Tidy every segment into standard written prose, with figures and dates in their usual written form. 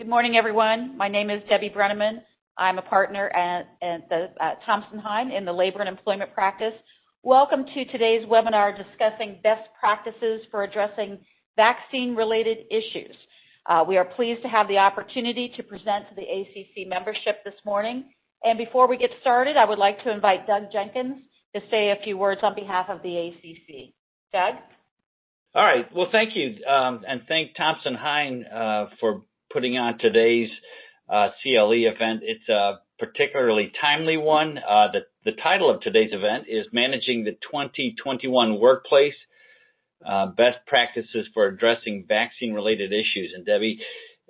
Good morning, everyone. My name is Debbie Brenneman. I'm a partner at the Thompson Hine in the labor and employment practice. Welcome to today's webinar discussing best practices for addressing vaccine-related issues. We are pleased to have the opportunity to present to the ACC membership this morning. And before we get started, I would like to invite Doug Jenkins to say a few words on behalf of the ACC. Doug? All right. Well, thank you, and thank Thompson Hine for putting on today's CLE event. It's a particularly timely one. The title of today's event is Managing the 2021 Workplace, Best Practices for Addressing Vaccine-Related Issues. And Debbie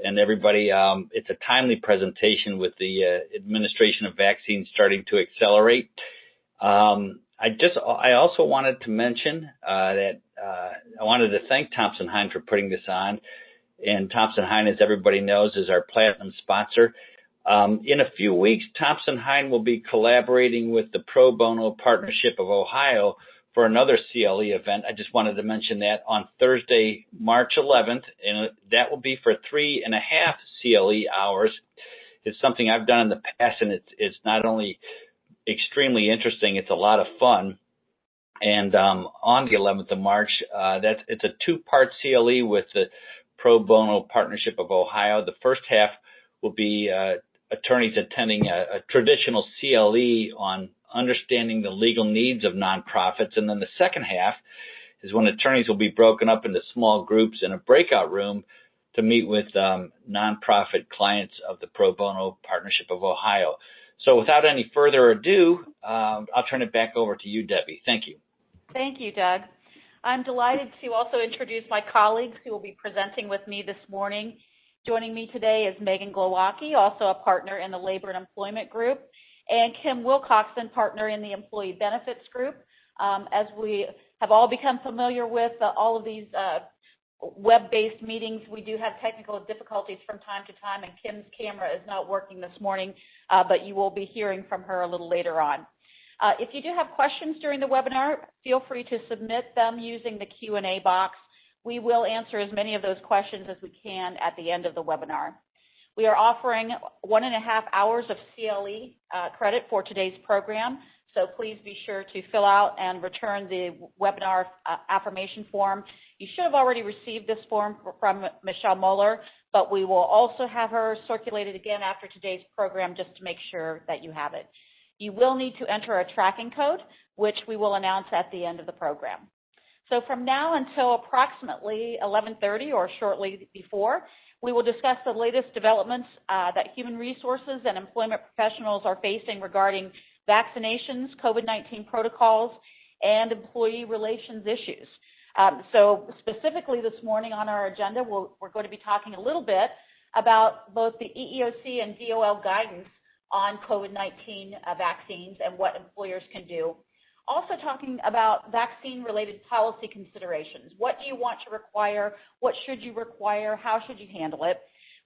and everybody, it's a timely presentation with the administration of vaccines starting to accelerate. I also wanted to mention that I wanted to thank Thompson Hine for putting this on. And Thompson Hine, as everybody knows, is our platinum sponsor. In a few weeks, Thompson Hine will be collaborating with the Pro Bono Partnership of Ohio for another CLE event. I just wanted to mention that on Thursday, March 11th, and that will be for 3.5 CLE hours. It's something I've done in the past, and it's not only extremely interesting, it's a lot of fun. And on the 11th of March, it's a two-part CLE with the Pro Bono Partnership of Ohio. The first half will be attorneys attending a traditional CLE on understanding the legal needs of nonprofits. And then the second half is when attorneys will be broken up into small groups in a breakout room to meet with nonprofit clients of the Pro Bono Partnership of Ohio. So without any further ado, I'll turn it back over to you, Debbie. Thank you. Thank you, Doug. I'm delighted to also introduce my colleagues who will be presenting with me this morning. Joining me today is Megan Glowacki, also a partner in the Labor and Employment Group, and Kim Wilcoxon, partner in the Employee Benefits Group. As we have all become familiar with all of these web-based meetings, we do have technical difficulties from time to time, and Kim's camera is not working this morning, but you will be hearing from her a little later on. If you do have questions during the webinar, feel free to submit them using the Q&A box. We will answer as many of those questions as we can at the end of the webinar. We are offering 1.5 hours of CLE credit for today's program, so please be sure to fill out and return the webinar affirmation form. You should have already received this form from Michelle Moeller, but we will also have her circulated again after today's program just to make sure that you have it. You will need to enter a tracking code, which we will announce at the end of the program. So from now until approximately 11:30 or shortly before, we will discuss the latest developments that human resources and employment professionals are facing regarding vaccinations, COVID-19 protocols, and employee relations issues. So specifically this morning on our agenda, we're going to be talking a little bit about both the EEOC and DOL guidance on COVID-19 vaccines and what employers can do. Also talking about vaccine-related policy considerations. What do you want to require? What should you require? How should you handle it?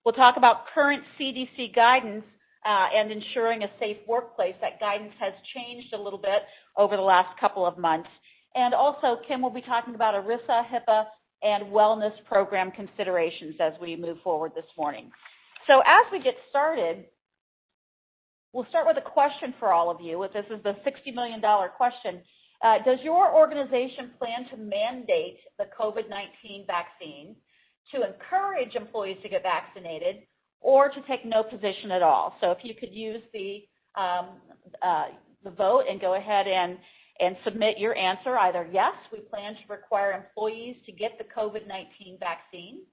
We'll talk about current CDC guidance and ensuring a safe workplace. That guidance has changed a little bit over the last couple of months. And also, Kim will be talking about ERISA, HIPAA, and wellness program considerations as we move forward this morning. So as we get started, we'll start with a question for all of you. This is the $60 million question. Does your organization plan to mandate the COVID-19 vaccine, to encourage employees to get vaccinated, or to take no position at all? So if you could use the vote and go ahead and submit your answer, either yes, we plan to require employees to get the COVID-19 vaccine,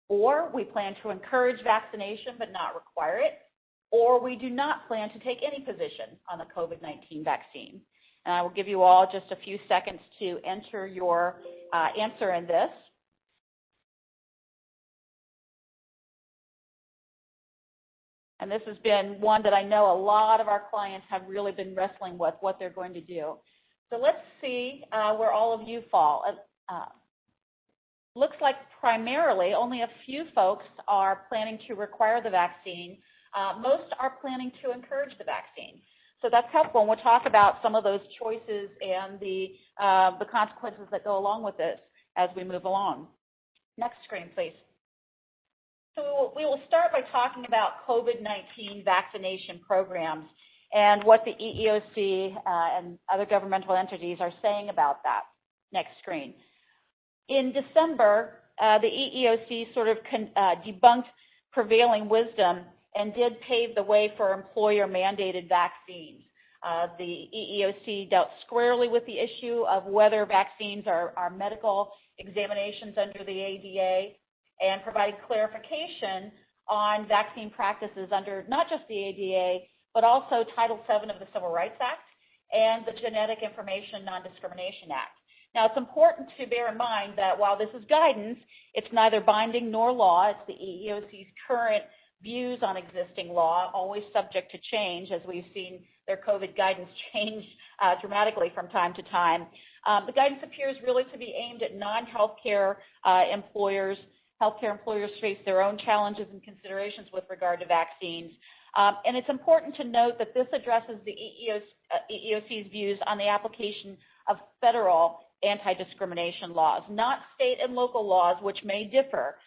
or we plan to encourage vaccination but not require it, or we do not plan to take any position on the COVID-19 vaccine. And I will give you all just a few seconds to enter your answer in this. And this has been one that I know a lot of our clients have really been wrestling with, what they're going to do. So let's see where all of you fall. Looks like primarily only a few folks are planning to require the vaccine. Most are planning to encourage the vaccine. So that's helpful, and we'll talk about some of those choices and the consequences that go along with this as we move along. Next screen, please. So we will start by talking about COVID-19 vaccination programs and what the EEOC and other governmental entities are saying about that. Next screen. In December, the EEOC sort of debunked prevailing wisdom and did pave the way for employer-mandated vaccines. The EEOC dealt squarely with the issue of whether vaccines are medical examinations under the ADA and provided clarification on vaccine practices under not just the ADA, but also Title VII of the Civil Rights Act and the Genetic Information Non-Discrimination Act. Now, it's important to bear in mind that while this is guidance, it's neither binding nor law. It's the EEOC's current views on existing law, always subject to change, as we've seen their COVID guidance change dramatically from time to time. The guidance appears really to be aimed at non-healthcare employers. Healthcare employers face their own challenges and considerations with regard to vaccines. And it's important to note that this addresses the EEOC's views on the application of federal anti-discrimination laws, not state and local laws, which may differ.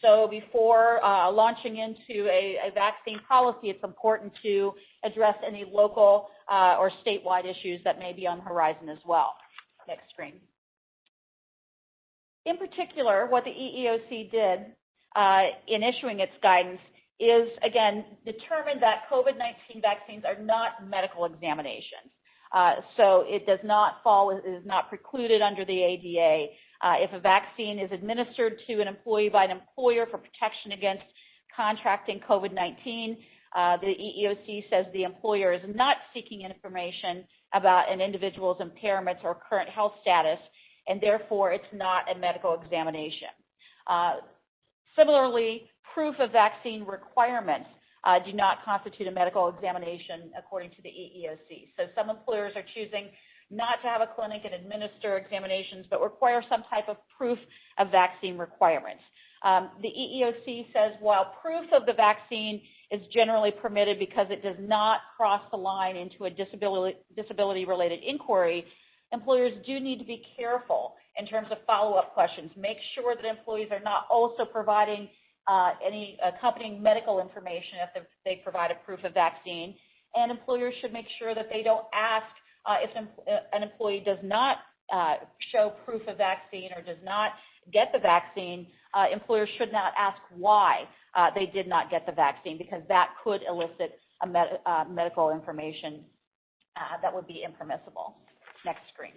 So before launching into a vaccine policy, it's important to address any local or statewide issues that may be on the horizon as well. Next screen. In particular, what the EEOC did in issuing its guidance is, again, determine that COVID-19 vaccines are not medical examinations. So it does not fall, it is not precluded under the ADA. If a vaccine is administered to an employee by an employer for protection against contracting COVID-19, the EEOC says the employer is not seeking information about an individual's impairments or current health status, and therefore it's not a medical examination. Similarly, proof of vaccine requirements do not constitute a medical examination according to the EEOC. So some employers are choosing not to have a clinic and administer examinations, but require some type of proof of vaccine requirements. The EEOC says while proof of the vaccine is generally permitted because it does not cross the line into a disability-related inquiry, employers do need to be careful in terms of follow-up questions. Make sure that employees are not also providing any accompanying medical information if they provide a proof of vaccine. And employers should make sure that they don't ask if an employee does not show proof of vaccine or does not get the vaccine, employers should not ask why they did not get the vaccine, because that could elicit medical information that would be impermissible. Next screen.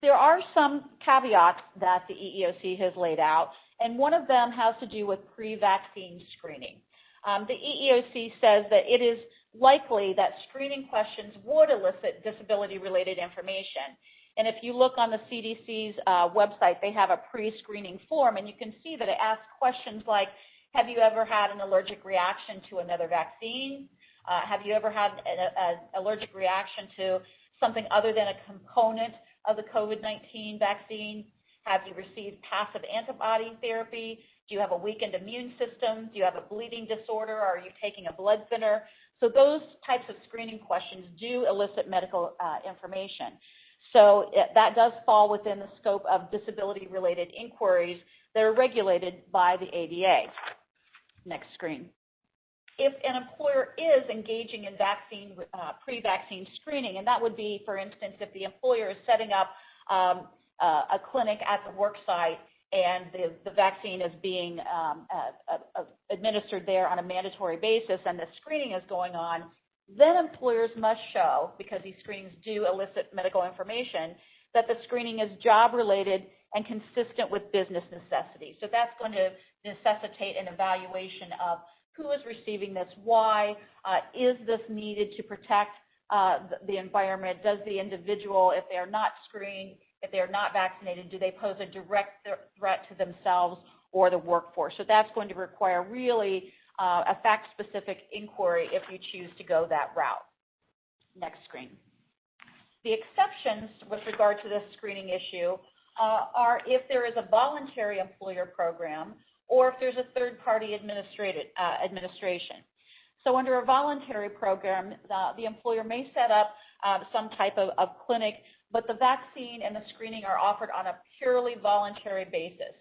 There are some caveats that the EEOC has laid out, and one of them has to do with pre-vaccine screening. The EEOC says that it is likely that screening questions would elicit disability-related information. And if you look on the CDC's website, they have a pre-screening form, and you can see that it asks questions like, have you ever had an allergic reaction to another vaccine? Have you ever had an allergic reaction to something other than a component of the COVID-19 vaccine? Have you received passive antibody therapy? Do you have a weakened immune system? Do you have a bleeding disorder? Are you taking a blood thinner? So those types of screening questions do elicit medical information. So that does fall within the scope of disability-related inquiries that are regulated by the ADA. Next screen. If an employer is engaging in pre-vaccine screening, and that would be, for instance, if the employer is setting up a clinic at the work site and the vaccine is being administered there on a mandatory basis and the screening is going on, then employers must show, because these screenings do elicit medical information, that the screening is job-related and consistent with business necessity. So that's going to necessitate an evaluation of who is receiving this, why, is this needed to protect the environment, does the individual, if they are not screened, if they are not vaccinated, do they pose a direct threat to themselves or the workforce? So that's going to require really a fact-specific inquiry if you choose to go that route. Next screen. The exceptions with regard to this screening issue are if there is a voluntary employer program or if there's a third-party administration. So under a voluntary program, the employer may set up some type of clinic, but the vaccine and the screening are offered on a purely voluntary basis.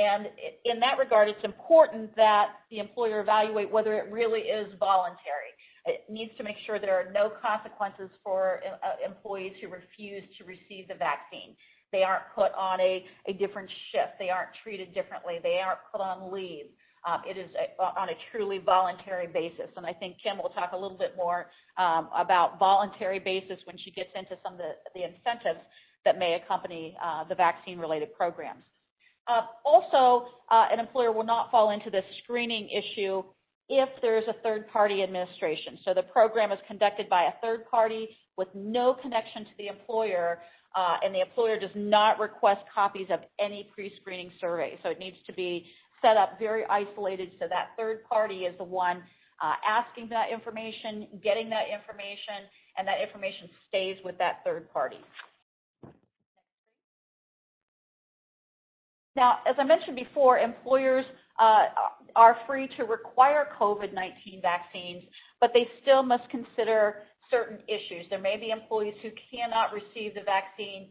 And in that regard, it's important that the employer evaluate whether it really is voluntary. It needs to make sure there are no consequences for employees who refuse to receive the vaccine. They aren't put on a different shift. They aren't treated differently. They aren't put on leave. It is on a truly voluntary basis. And I think Kim will talk a little bit more about voluntary basis when she gets into some of the incentives that may accompany the vaccine-related programs. Also, an employer will not fall into this screening issue if there is a third-party administration. So the program is conducted by a third party with no connection to the employer, and the employer does not request copies of any pre-screening survey. So it needs to be set up very isolated so that third party is the one asking that information, getting that information, and that information stays with that third party. Now, as I mentioned before, employers are free to require COVID-19 vaccines, but they still must consider certain issues. There may be employees who cannot receive the vaccine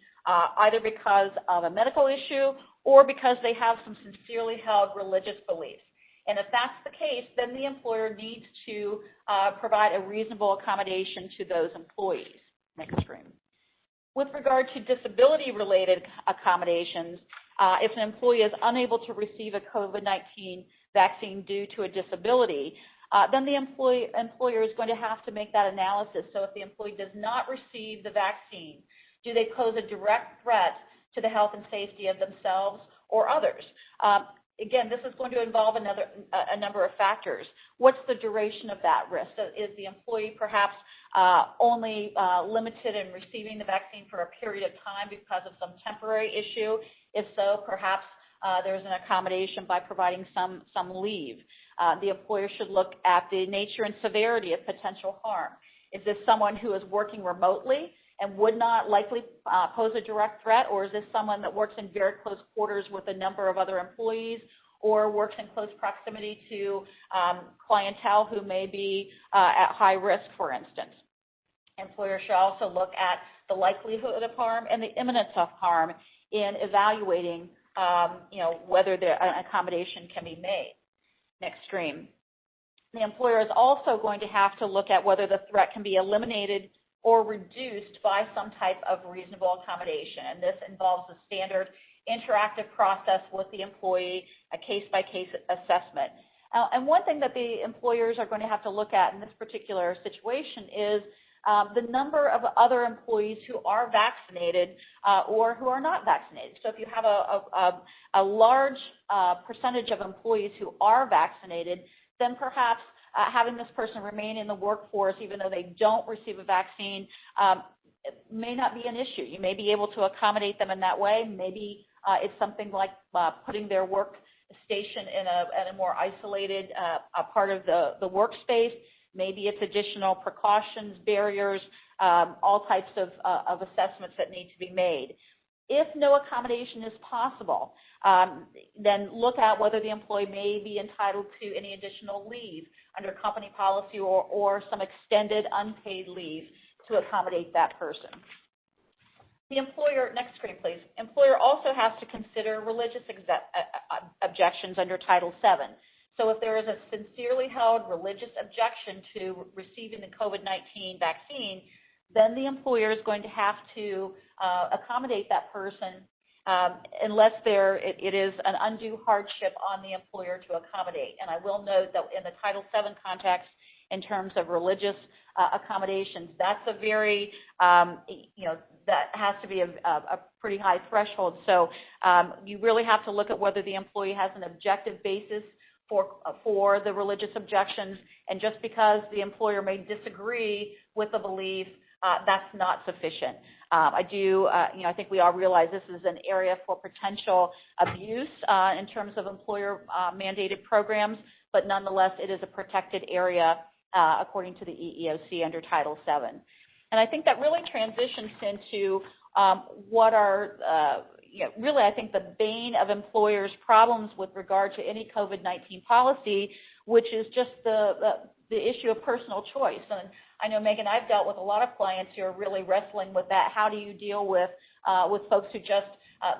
either because of a medical issue or because they have some sincerely held religious beliefs. And if that's the case, then the employer needs to provide a reasonable accommodation to those employees. Next screen. With regard to disability-related accommodations, if an employee is unable to receive a COVID-19 vaccine due to a disability, then the employer is going to have to make that analysis. So if the employee does not receive the vaccine, do they pose a direct threat to the health and safety of themselves or others? Again, this is going to involve a number of factors. What's the duration of that risk? Is the employee perhaps only limited in receiving the vaccine for a period of time because of some temporary issue? If so, perhaps there's an accommodation by providing some leave. The employer should look at the nature and severity of potential harm. Is this someone who is working remotely and would not likely pose a direct threat, or is this someone that works in very close quarters with a number of other employees or works in close proximity to clientele who may be at high risk, for instance? Employers should also look at the likelihood of harm and the imminence of harm in evaluating whether an accommodation can be made. Next screen. The employer is also going to have to look at whether the threat can be eliminated or reduced by some type of reasonable accommodation. And this involves a standard interactive process with the employee, a case-by-case assessment. And one thing that the employers are going to have to look at in this particular situation is the number of other employees who are vaccinated or who are not vaccinated. So if you have a large percentage of employees who are vaccinated, then perhaps having this person remain in the workforce even though they don't receive a vaccine may not be an issue. You may be able to accommodate them in that way. Maybe it's something like putting their workstation in a more isolated part of the workspace. Maybe it's additional precautions, barriers, all types of assessments that need to be made. If no accommodation is possible, then look at whether the employee may be entitled to any additional leave under company policy or some extended unpaid leave to accommodate that person. The employer, next screen please, employer also has to consider religious objections under Title VII. So if there is a sincerely held religious objection to receiving the COVID-19 vaccine, then the employer is going to have to accommodate that person unless it is an undue hardship on the employer to accommodate. And I will note that in the Title VII context, in terms of religious accommodations, that's a very, that has to be a pretty high threshold. So you really have to look at whether the employee has an objective basis for the religious objections, and just because the employer may disagree with the belief, that's not sufficient. I think we all realize this is an area for potential abuse in terms of employer mandated programs, but nonetheless, it is a protected area according to the EEOC under Title VII. And I think that really transitions into what are really, I think, the bane of employers' problems with regard to any COVID-19 policy, which is just the issue of personal choice. And I know, Megan, I've dealt with a lot of clients who are really wrestling with that. How do you deal with folks who just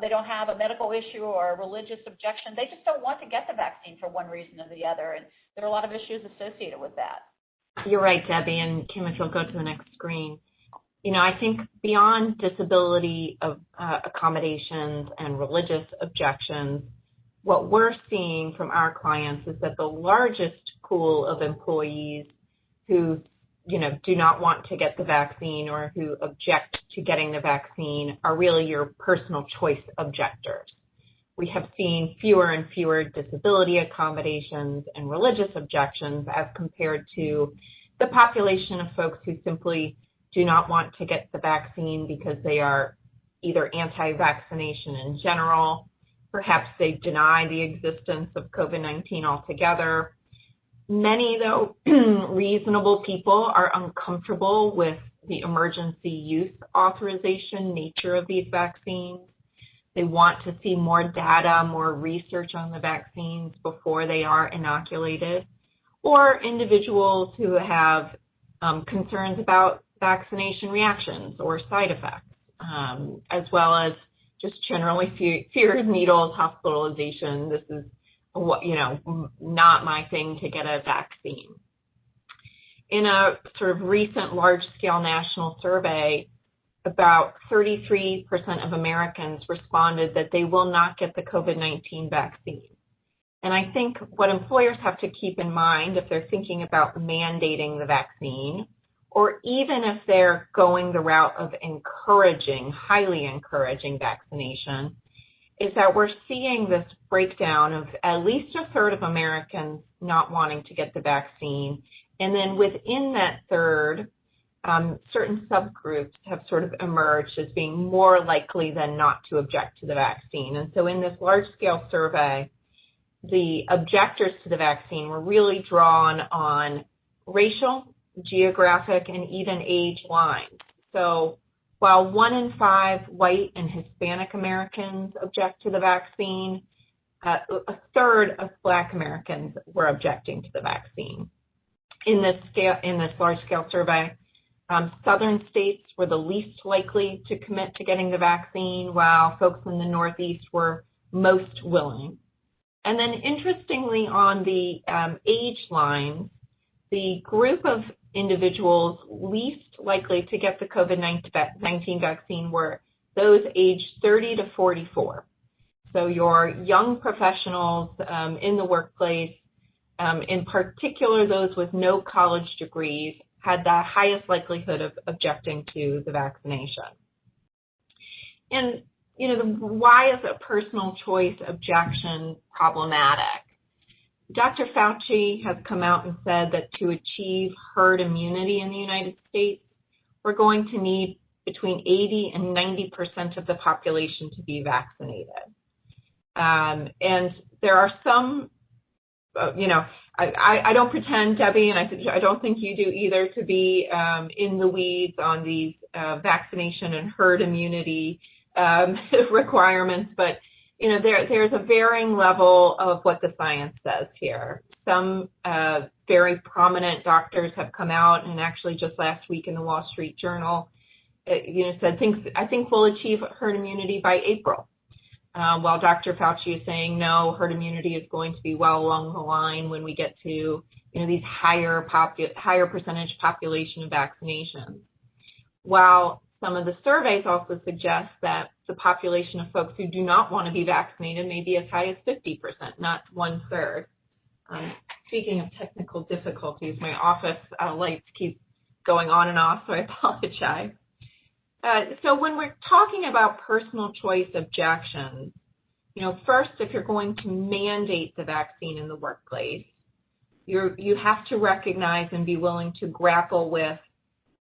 they don't have a medical issue or a religious objection. They just don't want to get the vaccine for one reason or the other, and there are a lot of issues associated with that. You're right, Debbie, and Kim, if you'll go to the next screen. I think beyond disability accommodations and religious objections, what we're seeing from our clients is that the largest pool of employees who, do not want to get the vaccine or who object to getting the vaccine are really your personal choice objectors. We have seen fewer and fewer disability accommodations and religious objections as compared to the population of folks who simply do not want to get the vaccine because they are either anti-vaccination in general, perhaps they deny the existence of COVID-19 altogether. Many, though, reasonable people are uncomfortable with the emergency use authorization nature of these vaccines. They want to see more data, more research on the vaccines before they are inoculated, or individuals who have concerns about vaccination reactions or side effects, as well as just generally fear of needles, hospitalization. This is not my thing to get a vaccine. In a sort of recent large-scale national survey, about 33% of Americans responded that they will not get the COVID-19 vaccine. And I think what employers have to keep in mind if they're thinking about mandating the vaccine, or even if they're going the route of highly encouraging vaccination, is that we're seeing this breakdown of at least a third of Americans not wanting to get the vaccine. And then within that third, certain subgroups have sort of emerged as being more likely than not to object to the vaccine. And so in this large-scale survey, the objectors to the vaccine were really drawn on racial, geographic, and even age lines. So while 1 in 5 white and Hispanic Americans object to the vaccine, a third of Black Americans were objecting to the vaccine. In this large-scale survey, southern states were the least likely to commit to getting the vaccine, while folks in the Northeast were most willing. And then interestingly, on the age lines, the group of individuals least likely to get the COVID-19 vaccine were those aged 30 to 44. So your young professionals in the workplace, in particular those with no college degrees, had the highest likelihood of objecting to the vaccination. And, why is a personal choice objection problematic? Dr. Fauci has come out and said that to achieve herd immunity in the United States, we're going to need between 80 and 90% of the population to be vaccinated. And there are some, I don't pretend, Debbie, and I don't think you do either, to be in the weeds on these vaccination and herd immunity requirements, but there's a varying level of what the science says here. Some very prominent doctors have come out, and actually just last week in the Wall Street Journal, said I think we'll achieve herd immunity by April. While Dr. Fauci is saying no, herd immunity is going to be well along the line when we get to these higher percentage population of vaccinations. While some of the surveys also suggest that the population of folks who do not want to be vaccinated may be as high as 50%, not 1/3. Speaking of technical difficulties, my office lights keep going on and off, so I apologize. So when we're talking about personal choice objections, first, if you're going to mandate the vaccine in the workplace, you have to recognize and be willing to grapple with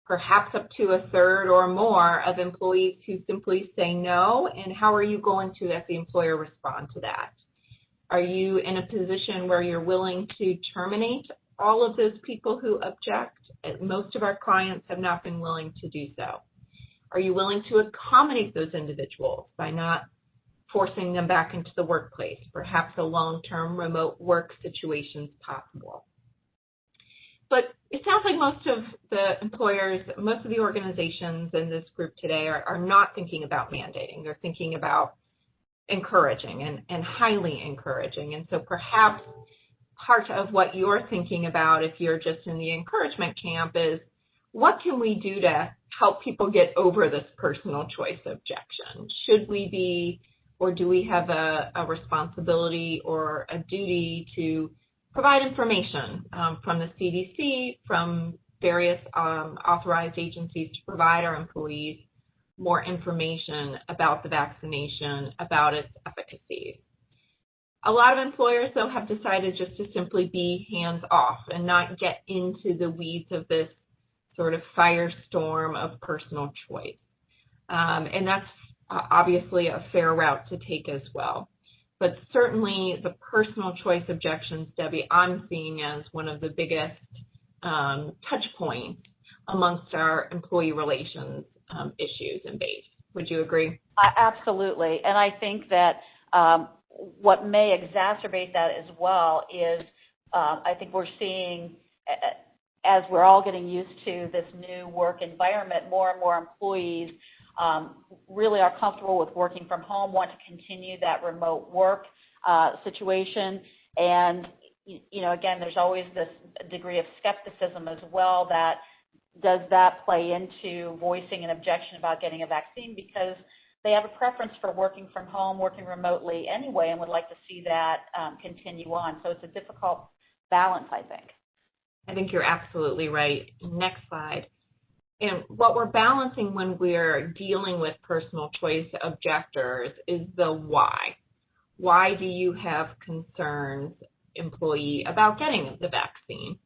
perhaps up to a third or more of employees who simply say no, and how are you going to, as the employer, respond to that? Are you in a position where you're willing to terminate all of those people who object? Most of our clients have not been willing to do so. Are you willing to accommodate those individuals by not forcing them back into the workplace? Perhaps a long-term remote work situation is possible. But it sounds like most of the employers, most of the organizations in this group today are not thinking about mandating. They're thinking about encouraging and highly encouraging. And so perhaps part of what you're thinking about if you're just in the encouragement camp is, what can we do to help people get over this personal choice objection? Should we be, or do we have a responsibility or a duty to provide information from the CDC, from various authorized agencies to provide our employees more information about the vaccination, about its efficacy? A lot of employers, though, have decided just to simply be hands-off and not get into the weeds of this sort of firestorm of personal choice. And that's obviously a fair route to take as well. But certainly the personal choice objections, Debbie, I'm seeing as one of the biggest touch points amongst our employee relations issues and base. Would you agree? Absolutely. And I think that what may exacerbate that as well is I think we're seeing, as we're all getting used to this new work environment, more and more employees really are comfortable with working from home, want to continue that remote work situation. And, you know, again, there's always this degree of skepticism as well that does that play into voicing an objection about getting a vaccine, because they have a preference for working from home, working remotely anyway, and would like to see that continue on. So it's a difficult balance, I think. I think you're absolutely right. Next slide. And what we're balancing when we're dealing with personal choice objectors is the why. Why do you have concerns, employee, about getting the vaccine?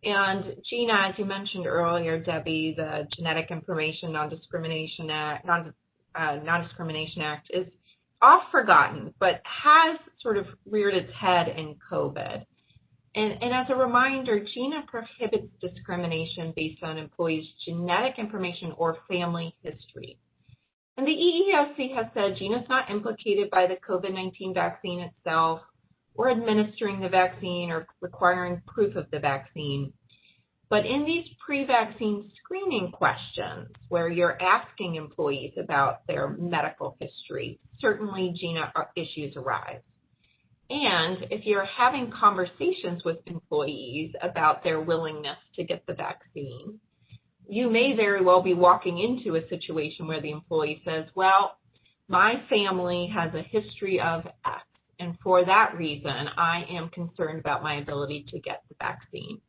And GINA, as you mentioned earlier, Debbie, the Genetic Information Non-Discrimination Act is oft forgotten, but has sort of reared its head in COVID. And as a reminder, GINA prohibits discrimination based on employees' genetic information or family history. And the EEOC has said GINA is not implicated by the COVID-19 vaccine itself, or administering the vaccine, or requiring proof of the vaccine. But in these pre-vaccine screening questions, where you're asking employees about their medical history, certainly GINA issues arise. And if you're having conversations with employees about their willingness to get the vaccine, you may very well be walking into a situation where the employee says, well, my family has a history of X, and for that reason, I am concerned about my ability to get the vaccine.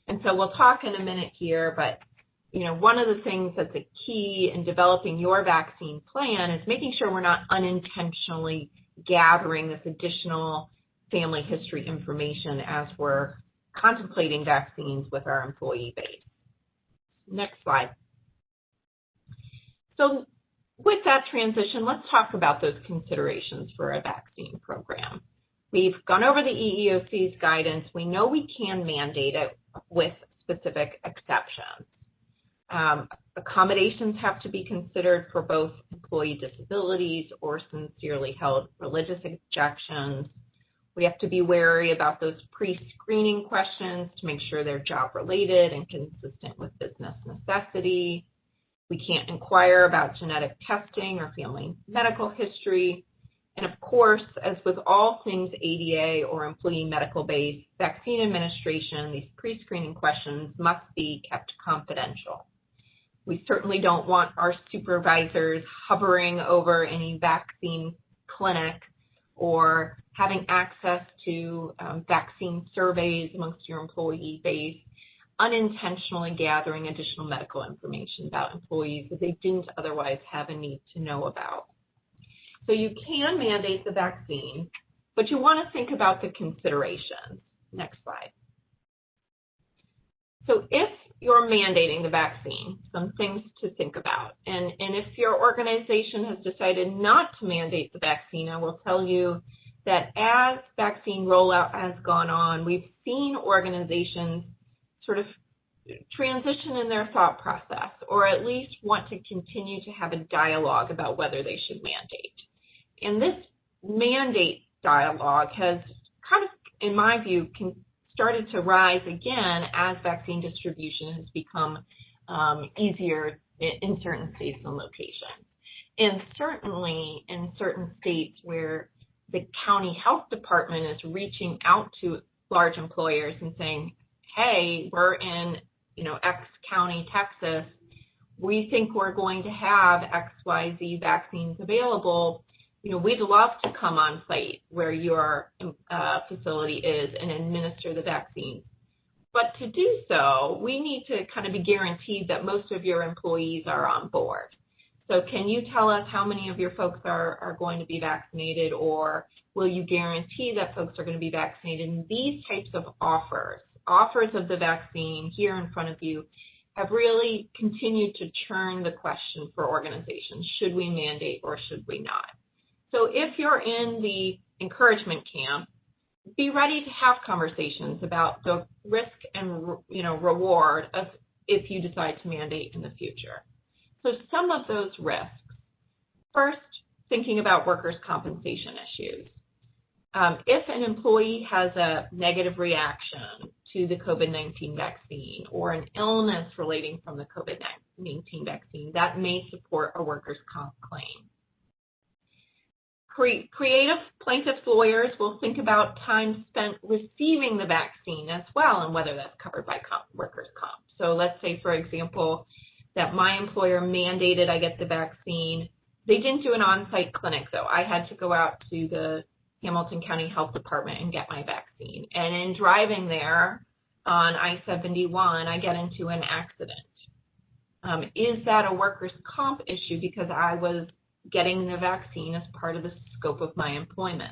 And so we'll talk in a minute here, but you know, one of the things that's a key in developing your vaccine plan is making sure we're not unintentionally gathering this additional family history information as we're contemplating vaccines with our employee base. Next slide. So with that transition, let's talk about those considerations for a vaccine program. We've gone over the EEOC's guidance. We know we can mandate it with specific exceptions. Accommodations have to be considered for both employee disabilities or sincerely held religious objections. We have to be wary about those pre-screening questions to make sure they're job-related and consistent with business necessity. We can't inquire about genetic testing or family medical history. And of course, as with all things ADA or employee medical base, vaccine administration, these pre-screening questions must be kept confidential. We certainly don't want our supervisors hovering over any vaccine clinic or having access to vaccine surveys amongst your employee base, unintentionally gathering additional medical information about employees that they didn't otherwise have a need to know about. So you can mandate the vaccine, but you want to think about the considerations. Next slide. So if you're mandating the vaccine, some things to think about. And if your organization has decided not to mandate the vaccine, I will tell you that as vaccine rollout has gone on, we've seen organizations sort of transition in their thought process, or at least want to continue to have a dialogue about whether they should mandate. And this mandate dialogue has kind of, in my view, started to rise again as vaccine distribution has become easier in certain states and locations. And certainly in certain states where the county health department is reaching out to large employers and saying, hey, we're in, X county, Texas, we think we're going to have XYZ vaccines available. We'd love to come on site where your facility is and administer the vaccine. But to do so, we need to kind of be guaranteed that most of your employees are on board. So can you tell us how many of your folks are going to be vaccinated, or will you guarantee that folks are going to be vaccinated? And these types of offers of the vaccine here in front of you, have really continued to churn the question for organizations. Should we mandate or should we not? So if you're in the encouragement camp, be ready to have conversations about the risk and reward of if you decide to mandate in the future. So some of those risks. First, thinking about workers' compensation issues. If an employee has a negative reaction to the COVID-19 vaccine or an illness relating from the COVID-19 vaccine, that may support a workers' comp claim. Creative plaintiffs' lawyers will think about time spent receiving the vaccine as well and whether that's covered by workers' comp. So let's say, for example, that my employer mandated I get the vaccine. They didn't do an on-site clinic, though. I had to go out to the Hamilton County Health Department and get my vaccine. And in driving there on I-71, I get into an accident. Is that a workers' comp issue because I was getting the vaccine as part of the scope of my employment?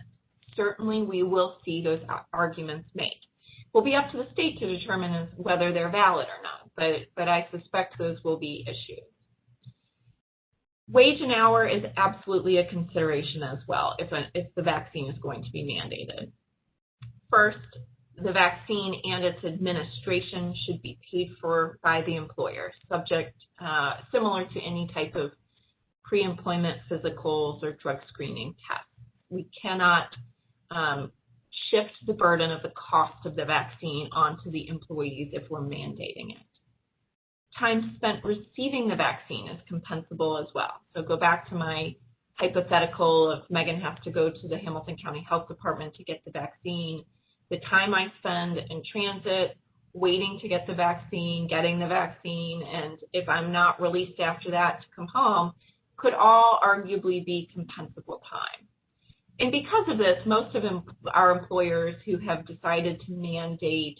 Certainly, we will see those arguments made. It will be up to the state to determine whether they're valid or not, but I suspect those will be issues. Wage and hour is absolutely a consideration as well if the vaccine is going to be mandated. First, the vaccine and its administration should be paid for by the employer, similar to any type of pre-employment physicals or drug screening tests. We cannot shift the burden of the cost of the vaccine onto the employees if we're mandating it. Time spent receiving the vaccine is compensable as well. So go back to my hypothetical of Megan has to go to the Hamilton County Health Department to get the vaccine. The time I spend in transit, waiting to get the vaccine, getting the vaccine, and if I'm not released after that to come home, could all arguably be compensable time. And because of this, most of our employers who have decided to mandate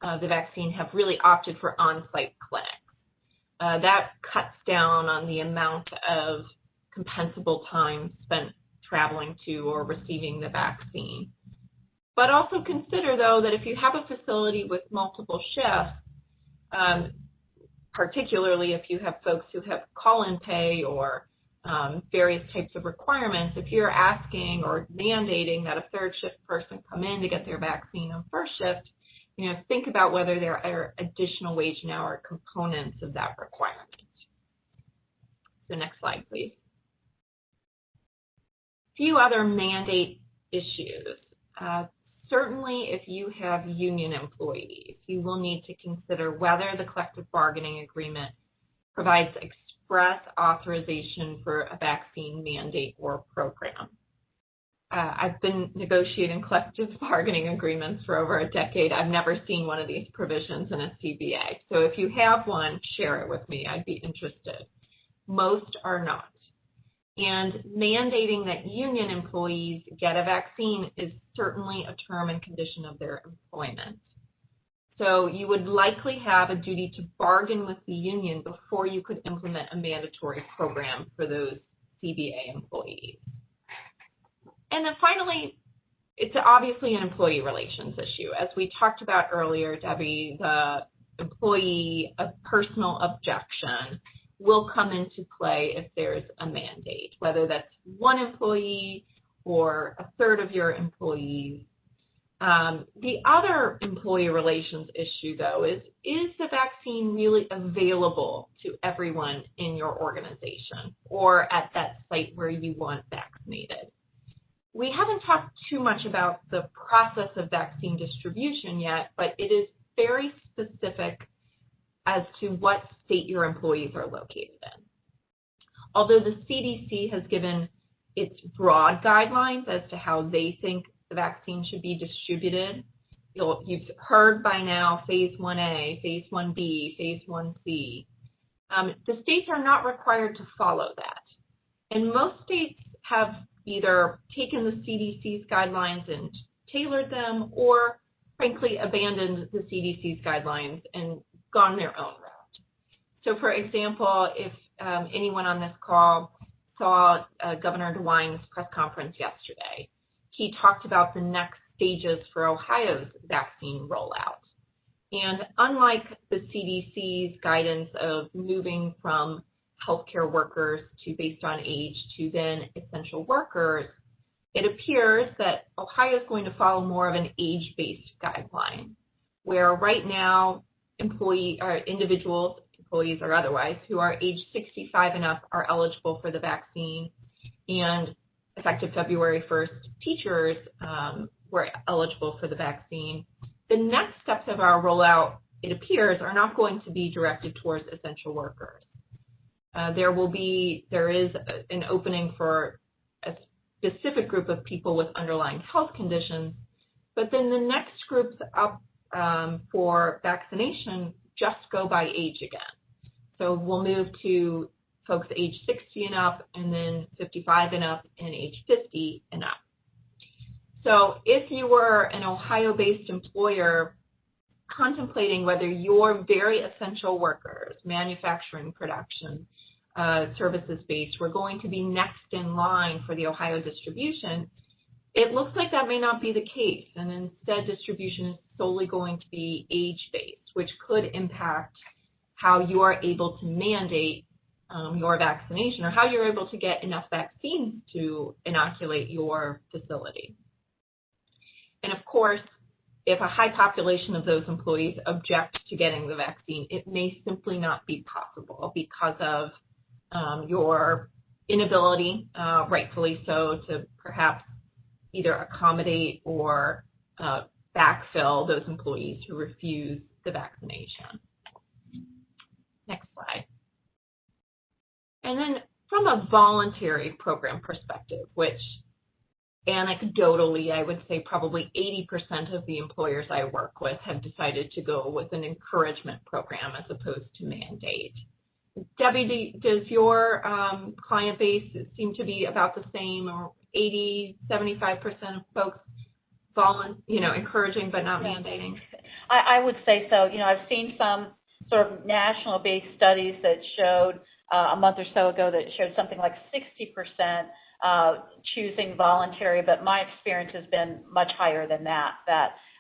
the vaccine have really opted for on-site clinics. That cuts down on the amount of compensable time spent traveling to or receiving the vaccine. But also consider, though, that if you have a facility with multiple shifts, particularly if you have folks who have call-in pay or various types of requirements, if you're asking or mandating that a third shift person come in to get their vaccine on first shift, think about whether there are additional wage and hour components of that requirement. So next slide, please. A few other mandate issues. Certainly, if you have union employees, you will need to consider whether the collective bargaining agreement provides express authorization for a vaccine mandate or program. I've been negotiating collective bargaining agreements for over a decade. I've never seen one of these provisions in a CBA. So if you have one, share it with me. I'd be interested. Most are not. And mandating that union employees get a vaccine is certainly a term and condition of their employment. So you would likely have a duty to bargain with the union before you could implement a mandatory program for those CBA employees. And then finally, it's obviously an employee relations issue. As we talked about earlier, Debbie, the employee personal objection will come into play if there's a mandate, whether that's one employee or a third of your employees. The other employee relations issue, though, is the vaccine really available to everyone in your organization or at that site where you want vaccinated? We haven't talked too much about the process of vaccine distribution yet, but it is very specific as to what state your employees are located in. Although the CDC has given its broad guidelines as to how they think the vaccine should be distributed, you've heard by now phase 1A, phase 1B, phase 1C. The states are not required to follow that. And most states have either taken the CDC's guidelines and tailored them, or frankly abandoned the CDC's guidelines and gone their own route. So for example, if anyone on this call saw Governor DeWine's press conference yesterday, he talked about the next stages for Ohio's vaccine rollout. And unlike the CDC's guidance of moving from healthcare workers to based on age to then essential workers, it appears that Ohio is going to follow more of an age-based guideline, where right now individuals, employees or otherwise, who are age 65 and up are eligible for the vaccine, and effective February 1st, teachers were eligible for the vaccine. The next steps of our rollout, it appears, are not going to be directed towards essential workers. There is an opening for a specific group of people with underlying health conditions, but then the next groups up for vaccination just go by age again. So we'll move to folks age 60 and up, and then 55 and up, and age 50 and up. So if you were an Ohio-based employer contemplating whether your very essential workers, manufacturing, production, services-based, were going to be next in line for the Ohio distribution, it looks like that may not be the case, and instead distribution is solely going to be age-based, which could impact how you are able to mandate your vaccination, or how you're able to get enough vaccines to inoculate your facility. And of course, if a high population of those employees object to getting the vaccine, it may simply not be possible because of your inability, rightfully so, to perhaps either accommodate or backfill those employees who refuse the vaccination. Next slide. And then from a voluntary program perspective, which anecdotally, I would say probably 80% of the employers I work with have decided to go with an encouragement program as opposed to mandate. Debbie, does your client base seem to be about the same, or 80, 75% of folks encouraging but not mandating? I would say so. I've seen some sort of national-based studies that showed a month or so ago that showed something like 60% choosing voluntary, but my experience has been much higher than that,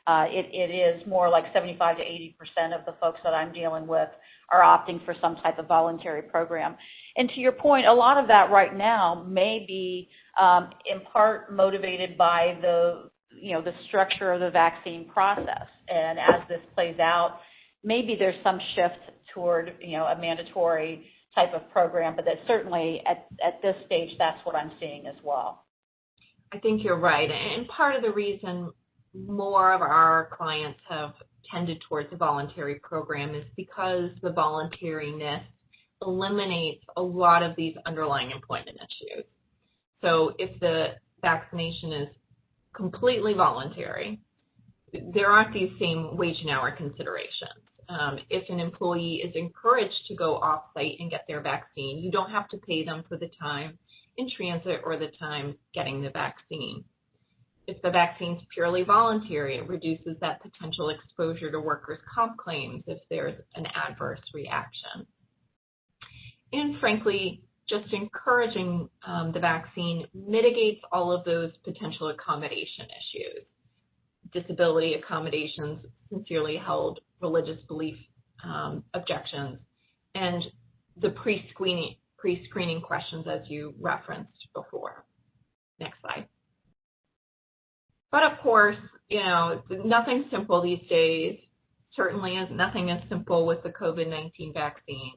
it is more like 75 to 80% of the folks that I'm dealing with are opting for some type of voluntary program. And to your point, a lot of that right now may be in part motivated by the structure of the vaccine process. And as this plays out, maybe there's some shift toward, a mandatory type of program, but that certainly at this stage, that's what I'm seeing as well. I think you're right. And part of the reason more of our clients have tended towards a voluntary program is because the voluntariness eliminates a lot of these underlying employment issues. So if the vaccination is completely voluntary, there aren't these same wage and hour considerations. If an employee is encouraged to go off-site and get their vaccine, you don't have to pay them for the time in transit or the time getting the vaccine. If the vaccine is purely voluntary, it reduces that potential exposure to workers' comp claims if there's an adverse reaction. And frankly, just encouraging the vaccine mitigates all of those potential accommodation issues. Disability accommodations, sincerely held religious belief objections, and the pre-screening questions as you referenced before. Next slide. But of course, nothing's simple these days. Certainly nothing is simple with the COVID-19 vaccine.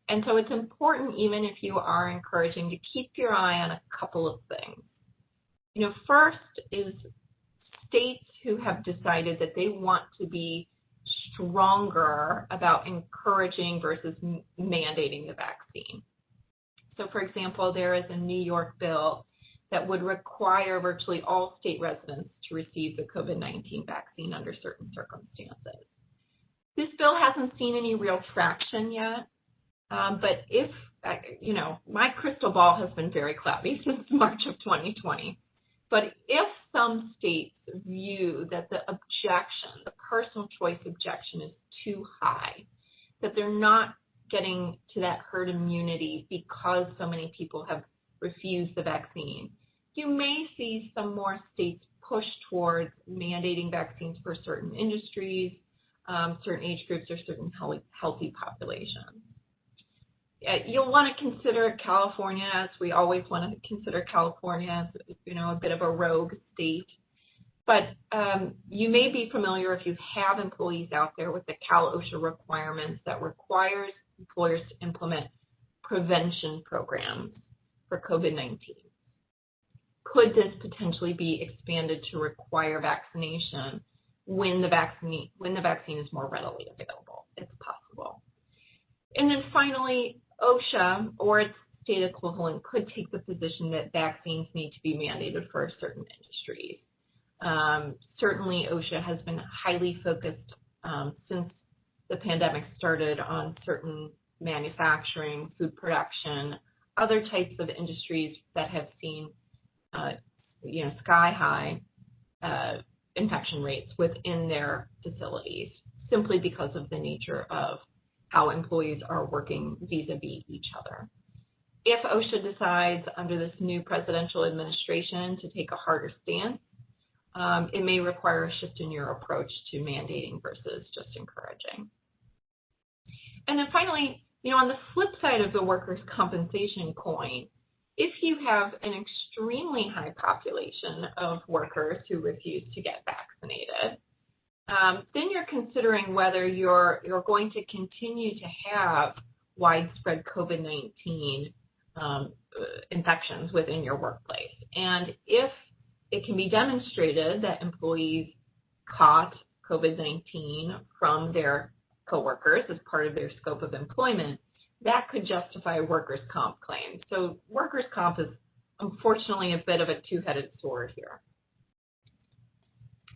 And so it's important, even if you are encouraging, to keep your eye on a couple of things. First is states who have decided that they want to be stronger about encouraging versus mandating the vaccine. So, for example, there is a New York bill that would require virtually all state residents to receive the COVID-19 vaccine under certain circumstances. This bill hasn't seen any real traction yet, but if, my crystal ball has been very cloudy since March of 2020. But if some states view that the personal choice objection is too high, that they're not getting to that herd immunity because so many people have refused the vaccine, you may see some more states push towards mandating vaccines for certain industries, certain age groups, or certain healthy populations. You'll want to consider California, as we always want to consider California as, a bit of a rogue state. But you may be familiar, if you have employees out there, with the Cal OSHA requirements that requires employers to implement prevention programs for COVID-19. Could this potentially be expanded to require vaccination when the vaccine is more readily available? It's possible. And then finally, OSHA or its state equivalent could take the position that vaccines need to be mandated for certain industries. Certainly, OSHA has been highly focused since the pandemic started on certain manufacturing, food production, other types of industries that have seen, sky-high infection rates within their facilities, simply because of the nature of how employees are working vis-a-vis each other. If OSHA decides under this new presidential administration to take a harder stance, it may require a shift in your approach to mandating versus just encouraging. And then finally, on the flip side of the workers' compensation coin, if you have an extremely high population of workers who refuse to get vaccinated, then you're considering whether you're going to continue to have widespread COVID-19 infections within your workplace. And if it can be demonstrated that employees caught COVID-19 from their coworkers as part of their scope of employment, that could justify workers' comp claims. So workers' comp is unfortunately a bit of a two-headed sword here.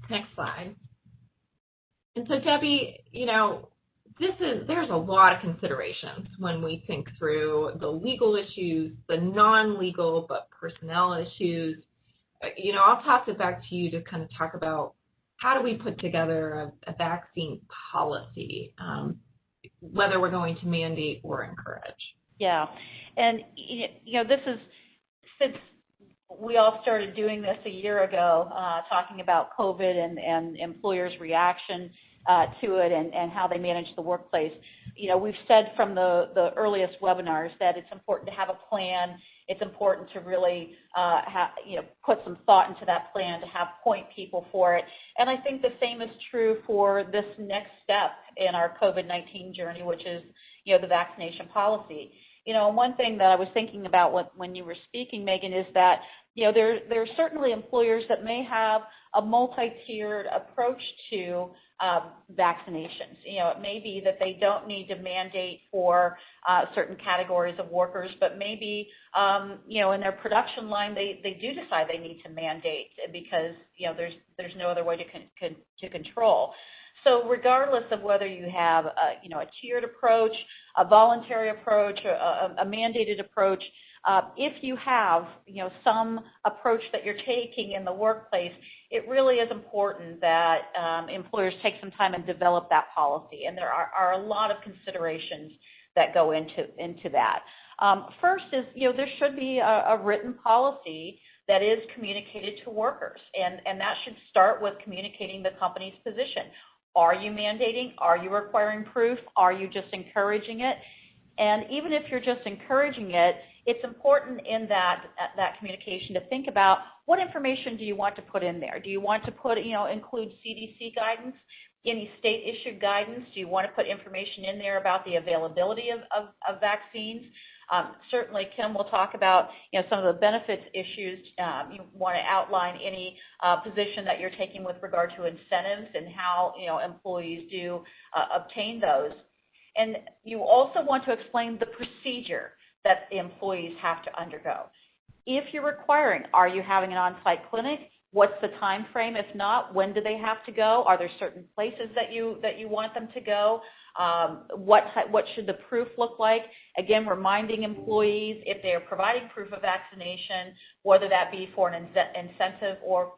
Next slide. And so Debbie, there's a lot of considerations when we think through the legal issues, the non-legal but personnel issues. I'll toss it back to you to kind of talk about how do we put together a vaccine policy, whether we're going to mandate or encourage. Yeah, and this is, since we all started doing this a year ago, talking about COVID and employers' reaction to it and how they manage the workplace. We've said from the earliest webinars that it's important to have a plan. It's important to really put some thought into that plan, to have point people for it. And I think the same is true for this next step in our COVID-19 journey, which is the vaccination policy. One thing that I was thinking about when you were speaking, Megan, is that there are certainly employers that may have a multi-tiered approach to vaccinations. It may be that they don't need to mandate for certain categories of workers, but maybe in their production line they do decide they need to mandate because there's no other way to control. So regardless of whether you have a tiered approach, a voluntary approach, or a mandated approach, if you have some approach that you're taking in the workplace, it really is important that employers take some time and develop that policy. And there are a lot of considerations that go into that. First is there should be a written policy that is communicated to workers, and that should start with communicating the company's position. Are you mandating? Are you requiring proof? Are you just encouraging it? And even if you're just encouraging it, it's important in that communication to think about what information do you want to put in there? Do you want to include CDC guidance, any state-issued guidance? Do you want to put information in there about the availability of vaccines? Certainly, Kim will talk about some of the benefits issues. You want to outline any position that you're taking with regard to incentives and how employees do obtain those. And you also want to explain the procedure. that the employees have to undergo. If you're requiring, are you having an on-site clinic? What's the time frame? If not, when do they have to go? Are there certain places that you want them to go? What should the proof look like? Again, reminding employees if they are providing proof of vaccination, whether that be for an incentive or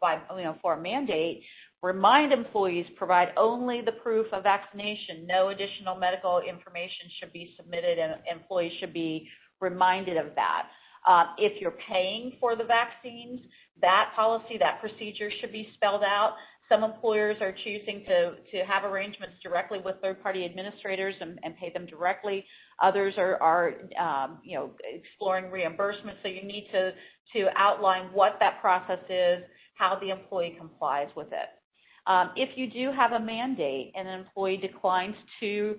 for a mandate, remind employees provide only the proof of vaccination. No additional medical information should be submitted, and employees should be reminded of that. If you're paying for the vaccines, that policy, that procedure should be spelled out. Some employers are choosing to have arrangements directly with third-party administrators and pay them directly. Others are exploring reimbursement. So you need to outline what that process is, how the employee complies with it. If you do have a mandate and an employee declines to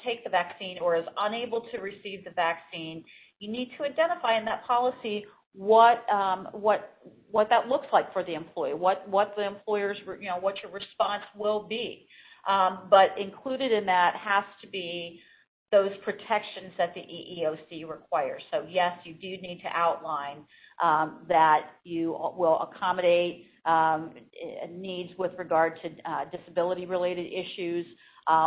take the vaccine or is unable to receive the vaccine, you need to identify in that policy what that looks like for the employee, what the employer's, what your response will be. But included in that has to be those protections that the EEOC requires. So yes, you do need to outline that you will accommodate needs with regard to disability-related issues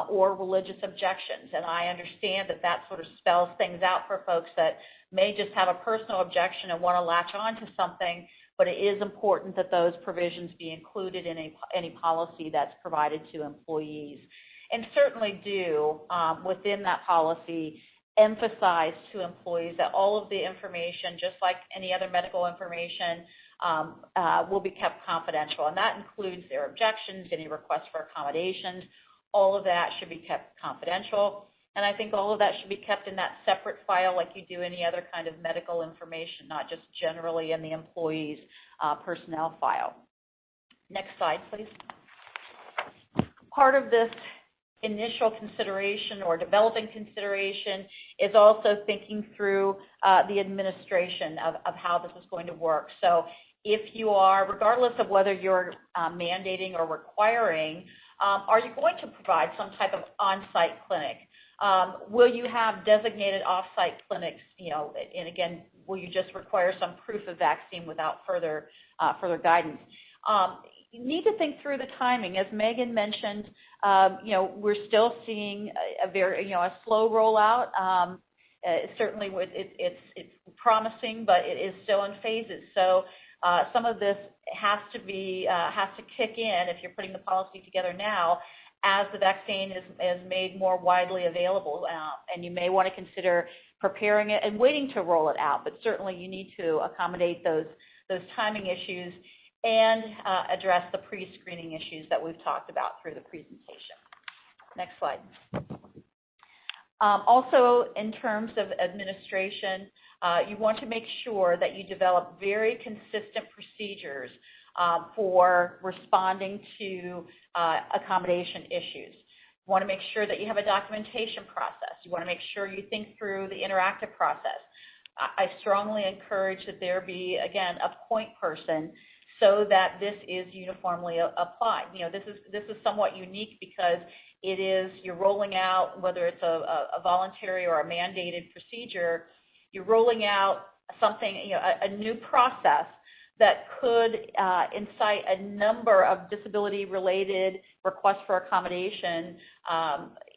or religious objections. And I understand that sort of spells things out for folks that may just have a personal objection and want to latch on to something, but it is important that those provisions be included in any policy that's provided to employees. And certainly do, within that policy, emphasize to employees that all of the information, just like any other medical information, will be kept confidential. And that includes their objections, any requests for accommodations. All of that should be kept confidential. And I think all of that should be kept in that separate file like you do any other kind of medical information, not just generally in the employee's personnel file. Next slide, please. Part of this initial consideration or developing consideration is also thinking through the administration of how this is going to work. So if you are, regardless of whether you're mandating or requiring, are you going to provide some type of on-site clinic? Will you have designated off-site clinics, and again, will you just require some proof of vaccine without further guidance? You need to think through the timing. As Megan mentioned, we're still seeing a slow rollout. Certainly, it's promising, but it is still in phases. So some of this has to kick in if you're putting the policy together now, as the vaccine is made more widely available, and you may want to consider preparing it and waiting to roll it out. But certainly, you need to accommodate those timing issues and address the pre-screening issues that we've talked about through the presentation. Next slide. Also, in terms of administration, you want to make sure that you develop very consistent procedures for responding to accommodation issues. You want to make sure that you have a documentation process. You want to make sure you think through the interactive process. I strongly encourage that there be, again, a point person so that this is uniformly applied. This is somewhat unique because you're rolling out, whether it's a voluntary or a mandated procedure, you're rolling out something, a new process that could incite a number of disability-related requests for accommodation,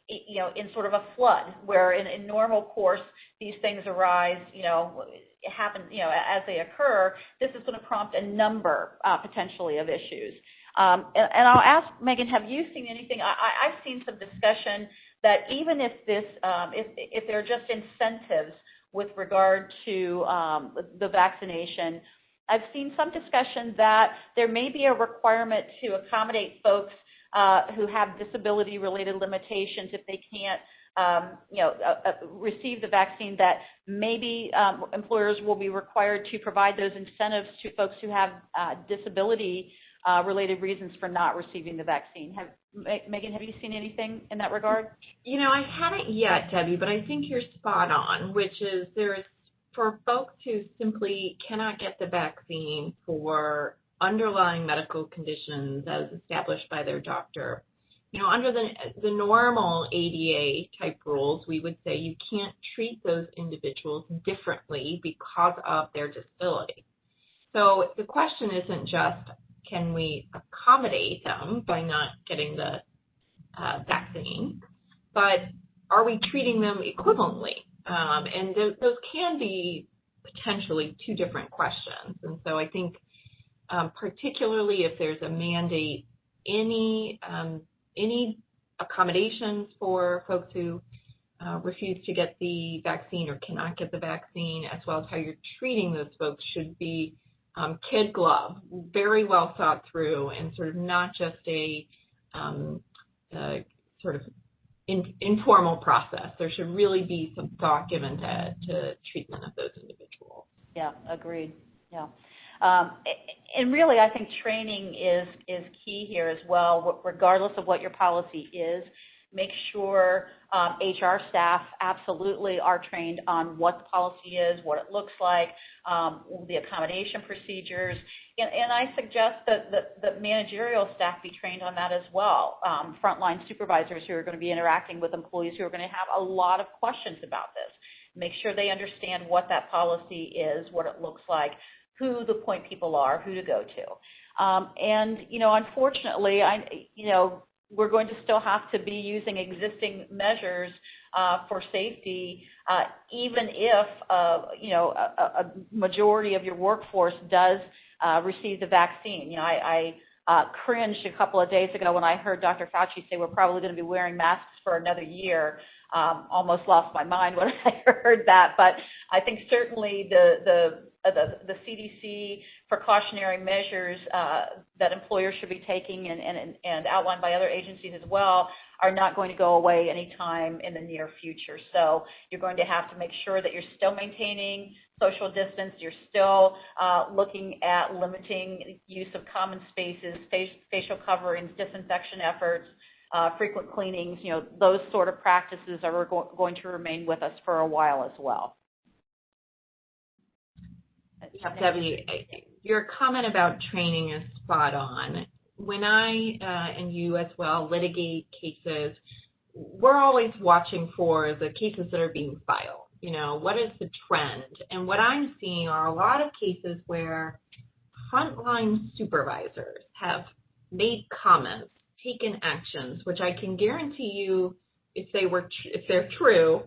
in sort of a flood, where in normal course these things arise, happen, as they occur. This is going to prompt a number, potentially, of issues. And I'll ask Megan, have you seen anything? I've seen some discussion that even if if there are just incentives with regard to the vaccination, I've seen some discussion that there may be a requirement to accommodate folks who have disability-related limitations if they can't, receive the vaccine, that maybe employers will be required to provide those incentives to folks who have disability-related reasons for not receiving the vaccine. Megan, have you seen anything in that regard? I haven't yet, Debbie, but I think you're spot on, which is for folks who simply cannot get the vaccine for underlying medical conditions as established by their doctor, Under the normal ADA type rules, we would say you can't treat those individuals differently because of their disability. So the question isn't just, can we accommodate them by not getting the vaccine, but are we treating them equivalently? And those can be potentially two different questions. And so I think particularly if there's a mandate, any accommodations for folks who refuse to get the vaccine or cannot get the vaccine, as well as how you're treating those folks, should be kid glove, very well thought through, and sort of not just a sort of informal process. There should really be some thought given to treatment of those individuals. Yeah, agreed. Yeah. And really, I think training is key here as well, regardless of what your policy is. Make sure HR staff absolutely are trained on what the policy is, what it looks like, the accommodation procedures. And I suggest that managerial staff be trained on that as well. Frontline supervisors who are going to be interacting with employees who are going to have a lot of questions about this. Make sure they understand what that policy is, what it looks like, who the point people are, who to go to. And, unfortunately, we're going to still have to be using existing measures for safety, even if, a majority of your workforce does receive the vaccine. I cringed a couple of days ago when I heard Dr. Fauci say we're probably going to be wearing masks for another year. Almost lost my mind when I heard that, but I think certainly the CDC precautionary measures that employers should be taking and outlined by other agencies as well are not going to go away anytime in the near future. So you're going to have to make sure that you're still maintaining social distance, you're still looking at limiting use of common spaces, facial coverings, disinfection efforts, frequent cleanings. Those sort of practices are going to remain with us for a while as well. Debbie, your comment about training is spot on. When I and you as well litigate cases, we're always watching for the cases that are being filed. What is the trend? And what I'm seeing are a lot of cases where frontline supervisors have made comments, taken actions, which I can guarantee you, if they're true,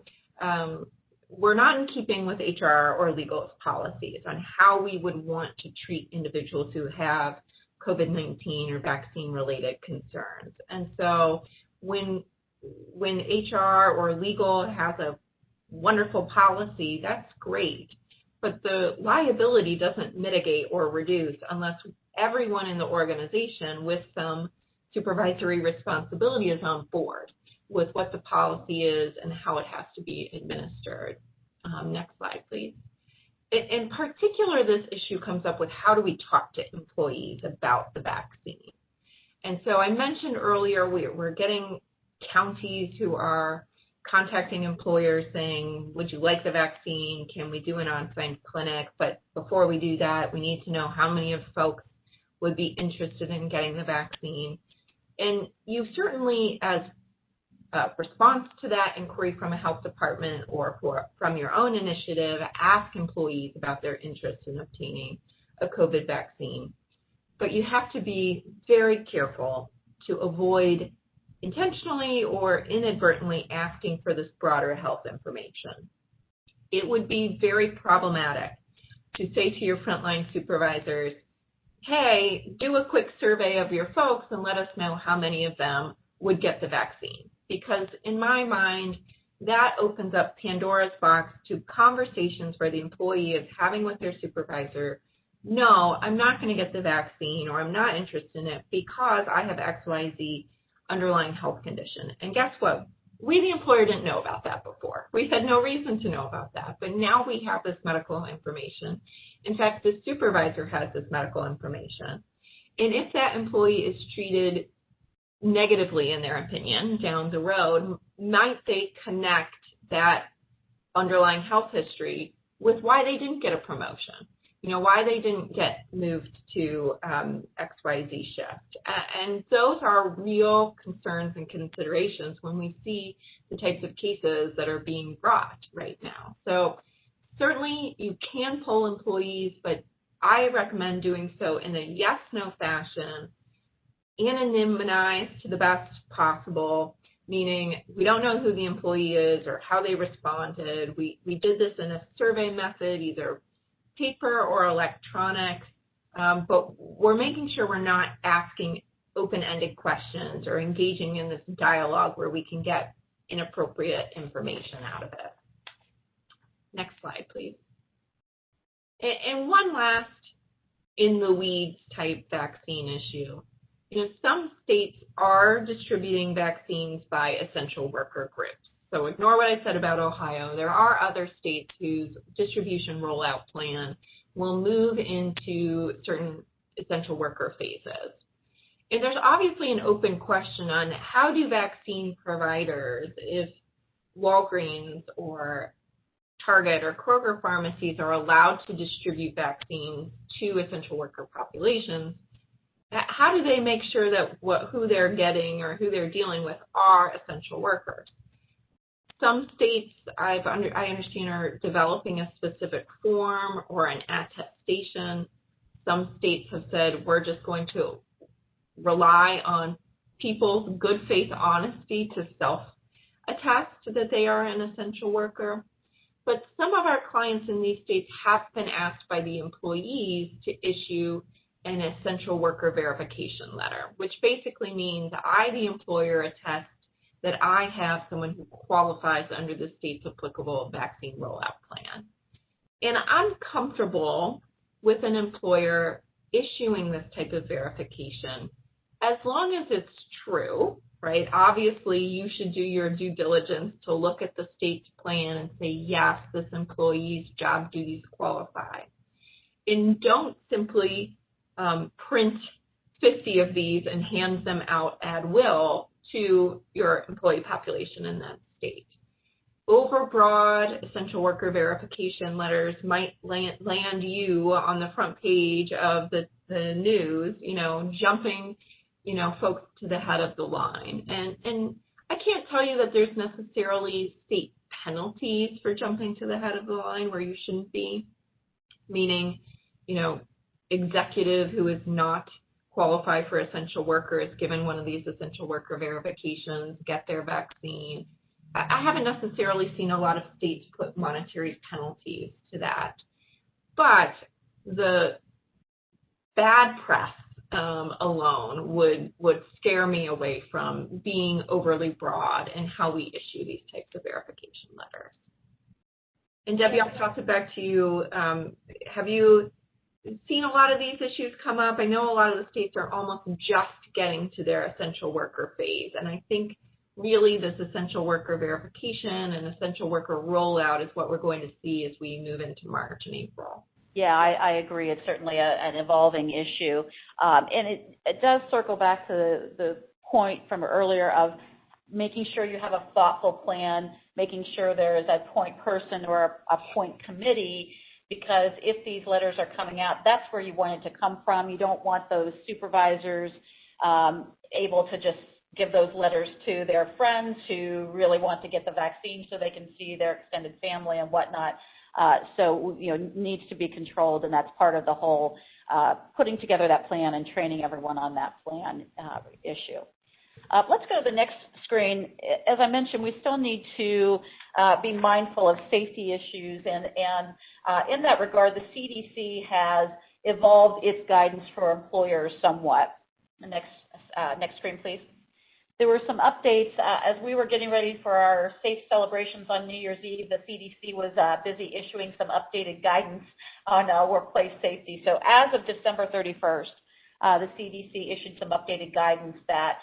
we're not in keeping with HR or legal policies on how we would want to treat individuals who have COVID-19 or vaccine-related concerns. And so when HR or legal has a wonderful policy, that's great, but the liability doesn't mitigate or reduce unless everyone in the organization with some supervisory responsibility is on board with what the policy is and how it has to be administered. Next slide, please. In particular, this issue comes up with how do we talk to employees about the vaccine. And so I mentioned earlier we're getting counties who are contacting employers saying, would you like the vaccine? Can we do an on-site clinic? But before we do that, we need to know how many of folks would be interested in getting the vaccine. And you certainly, as a response to that inquiry from a health department or from your own initiative, ask employees about their interest in obtaining a COVID vaccine. But you have to be very careful to avoid intentionally or inadvertently asking for this broader health information. It would be very problematic to say to your frontline supervisors, hey, do a quick survey of your folks and let us know how many of them would get the vaccine. Because in my mind, that opens up Pandora's box to conversations where the employee is having with their supervisor, no, I'm not going to get the vaccine or I'm not interested in it because I have XYZ underlying health condition. And guess what? We, the employer, didn't know about that before. We had no reason to know about that. But now we have this medical information. In fact, the supervisor has this medical information. And if that employee is treated negatively, in their opinion, down the road, might they connect that underlying health history with why they didn't get a promotion? why they didn't get moved to XYZ shift. And those are real concerns and considerations when we see the types of cases that are being brought right now. So certainly you can poll employees, but I recommend doing so in a yes-no fashion, anonymized to the best possible, meaning we don't know who the employee is or how they responded. We did this in a survey method, either paper or electronic, but we're making sure we're not asking open-ended questions or engaging in this dialogue where we can get inappropriate information out of it. Next slide, please. And one last in the weeds type vaccine issue. Some states are distributing vaccines by essential worker groups. So ignore what I said about Ohio. There are other states whose distribution rollout plan will move into certain essential worker phases. And there's obviously an open question on how do vaccine providers, if Walgreens or Target or Kroger pharmacies are allowed to distribute vaccines to essential worker populations, how do they make sure that who they're getting or who they're dealing with are essential workers? Some states, I understand, are developing a specific form or an attestation. Some states have said we're just going to rely on people's good faith honesty to self-attest that they are an essential worker. But some of our clients in these states have been asked by the employees to issue an essential worker verification letter, which basically means I, the employer, attest that I have someone who qualifies under the state's applicable vaccine rollout plan. And I'm comfortable with an employer issuing this type of verification as long as it's true, right? Obviously, you should do your due diligence to look at the state's plan and say, yes, this employee's job duties qualify. And don't simply print 50 of these and hand them out at will to your employee population in that state. Overbroad essential worker verification letters might land you on the front page of the news, jumping, folks to the head of the line. And I can't tell you that there's necessarily state penalties for jumping to the head of the line where you shouldn't be, meaning, executive who is not qualified for essential workers given one of these essential worker verifications get their vaccine. I haven't necessarily seen a lot of states put monetary penalties to that, but the bad press alone would scare me away from being overly broad in how we issue these types of verification letters. And Debbie, I'll toss it back to you. Have you seen a lot of these issues come up? I know a lot of the states are almost just getting to their essential worker phase, and I think really this essential worker verification and essential worker rollout is what we're going to see as we move into March and April. Yeah, I agree. It's certainly an evolving issue. And it does circle back to the point from earlier of making sure you have a thoughtful plan, making sure there is a point person or a point committee, because if these letters are coming out, that's where you want it to come from. You don't want those supervisors able to just give those letters to their friends who really want to get the vaccine so they can see their extended family and whatnot. So, needs to be controlled, and that's part of the whole putting together that plan and training everyone on that plan issue. Let's go to the next screen. As I mentioned, we still need to be mindful of safety issues, and in that regard, the CDC has evolved its guidance for employers somewhat. The next screen, please. There were some updates as we were getting ready for our safe celebrations on New Year's Eve. The CDC was busy issuing some updated guidance on workplace safety. So as of December 31st, the CDC issued some updated guidance that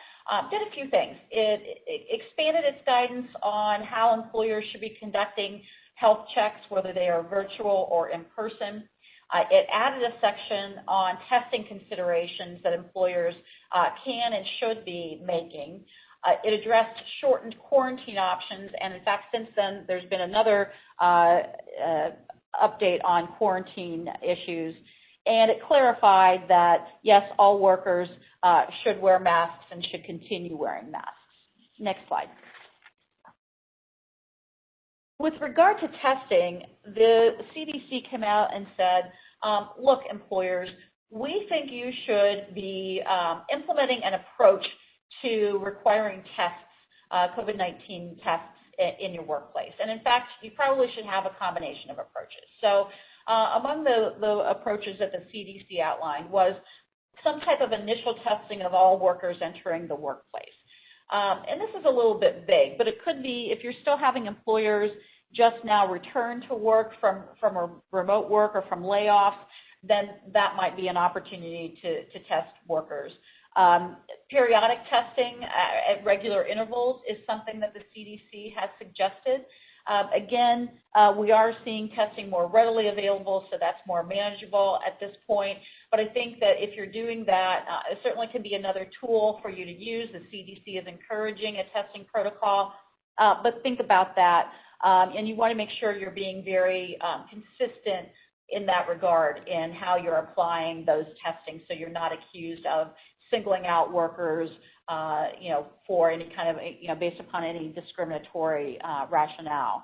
did a few things. It expanded its guidance on how employers should be conducting health checks, whether they are virtual or in person. It added a section on testing considerations that employers can and should be making. It addressed shortened quarantine options, and in fact, since then, there's been another update on quarantine issues, and it clarified that, yes, all workers should wear masks and should continue wearing masks. Next slide. With regard to testing, the CDC came out and said, look, employers, we think you should be implementing an approach to requiring tests, COVID-19 tests in your workplace. And in fact, you probably should have a combination of approaches. So among the approaches that the CDC outlined was some type of initial testing of all workers entering the workplace. And this is a little bit vague, but it could be if you're still having employers just now return to work from a remote work or from layoffs, then that might be an opportunity to test workers. Periodic testing at regular intervals is something that the CDC has suggested. Again, we are seeing testing more readily available, so that's more manageable at this point. But I think that if you're doing that, it certainly can be another tool for you to use. The CDC is encouraging a testing protocol, but think about that. And you want to make sure you're being very consistent in that regard in how you're applying those testing, so you're not accused of singling out workers, for any kind of, based upon any discriminatory rationale.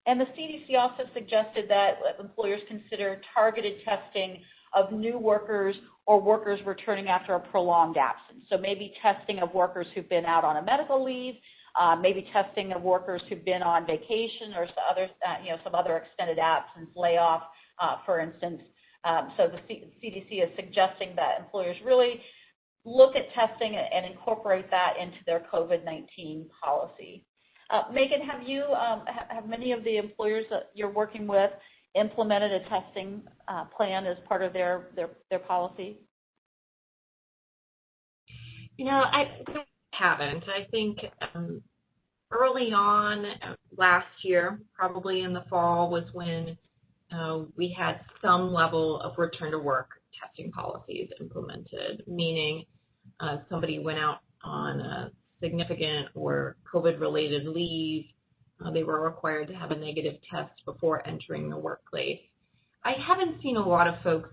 And the CDC also suggested that employers consider targeted testing of new workers or workers returning after a prolonged absence. So maybe testing of workers who've been out on a medical leave, maybe testing of workers who've been on vacation or some other extended absence, layoff, for instance. So the CDC is suggesting that employers really look at testing and incorporate that into their COVID-19 policy. Megan, have many of the employers that you're working with implemented a testing plan as part of their policy? I haven't. I think early on last year, probably in the fall, was when we had some level of return to work testing policies implemented, meaning somebody went out on a significant or COVID-related leave. They were required to have a negative test before entering the workplace. I haven't seen a lot of folks,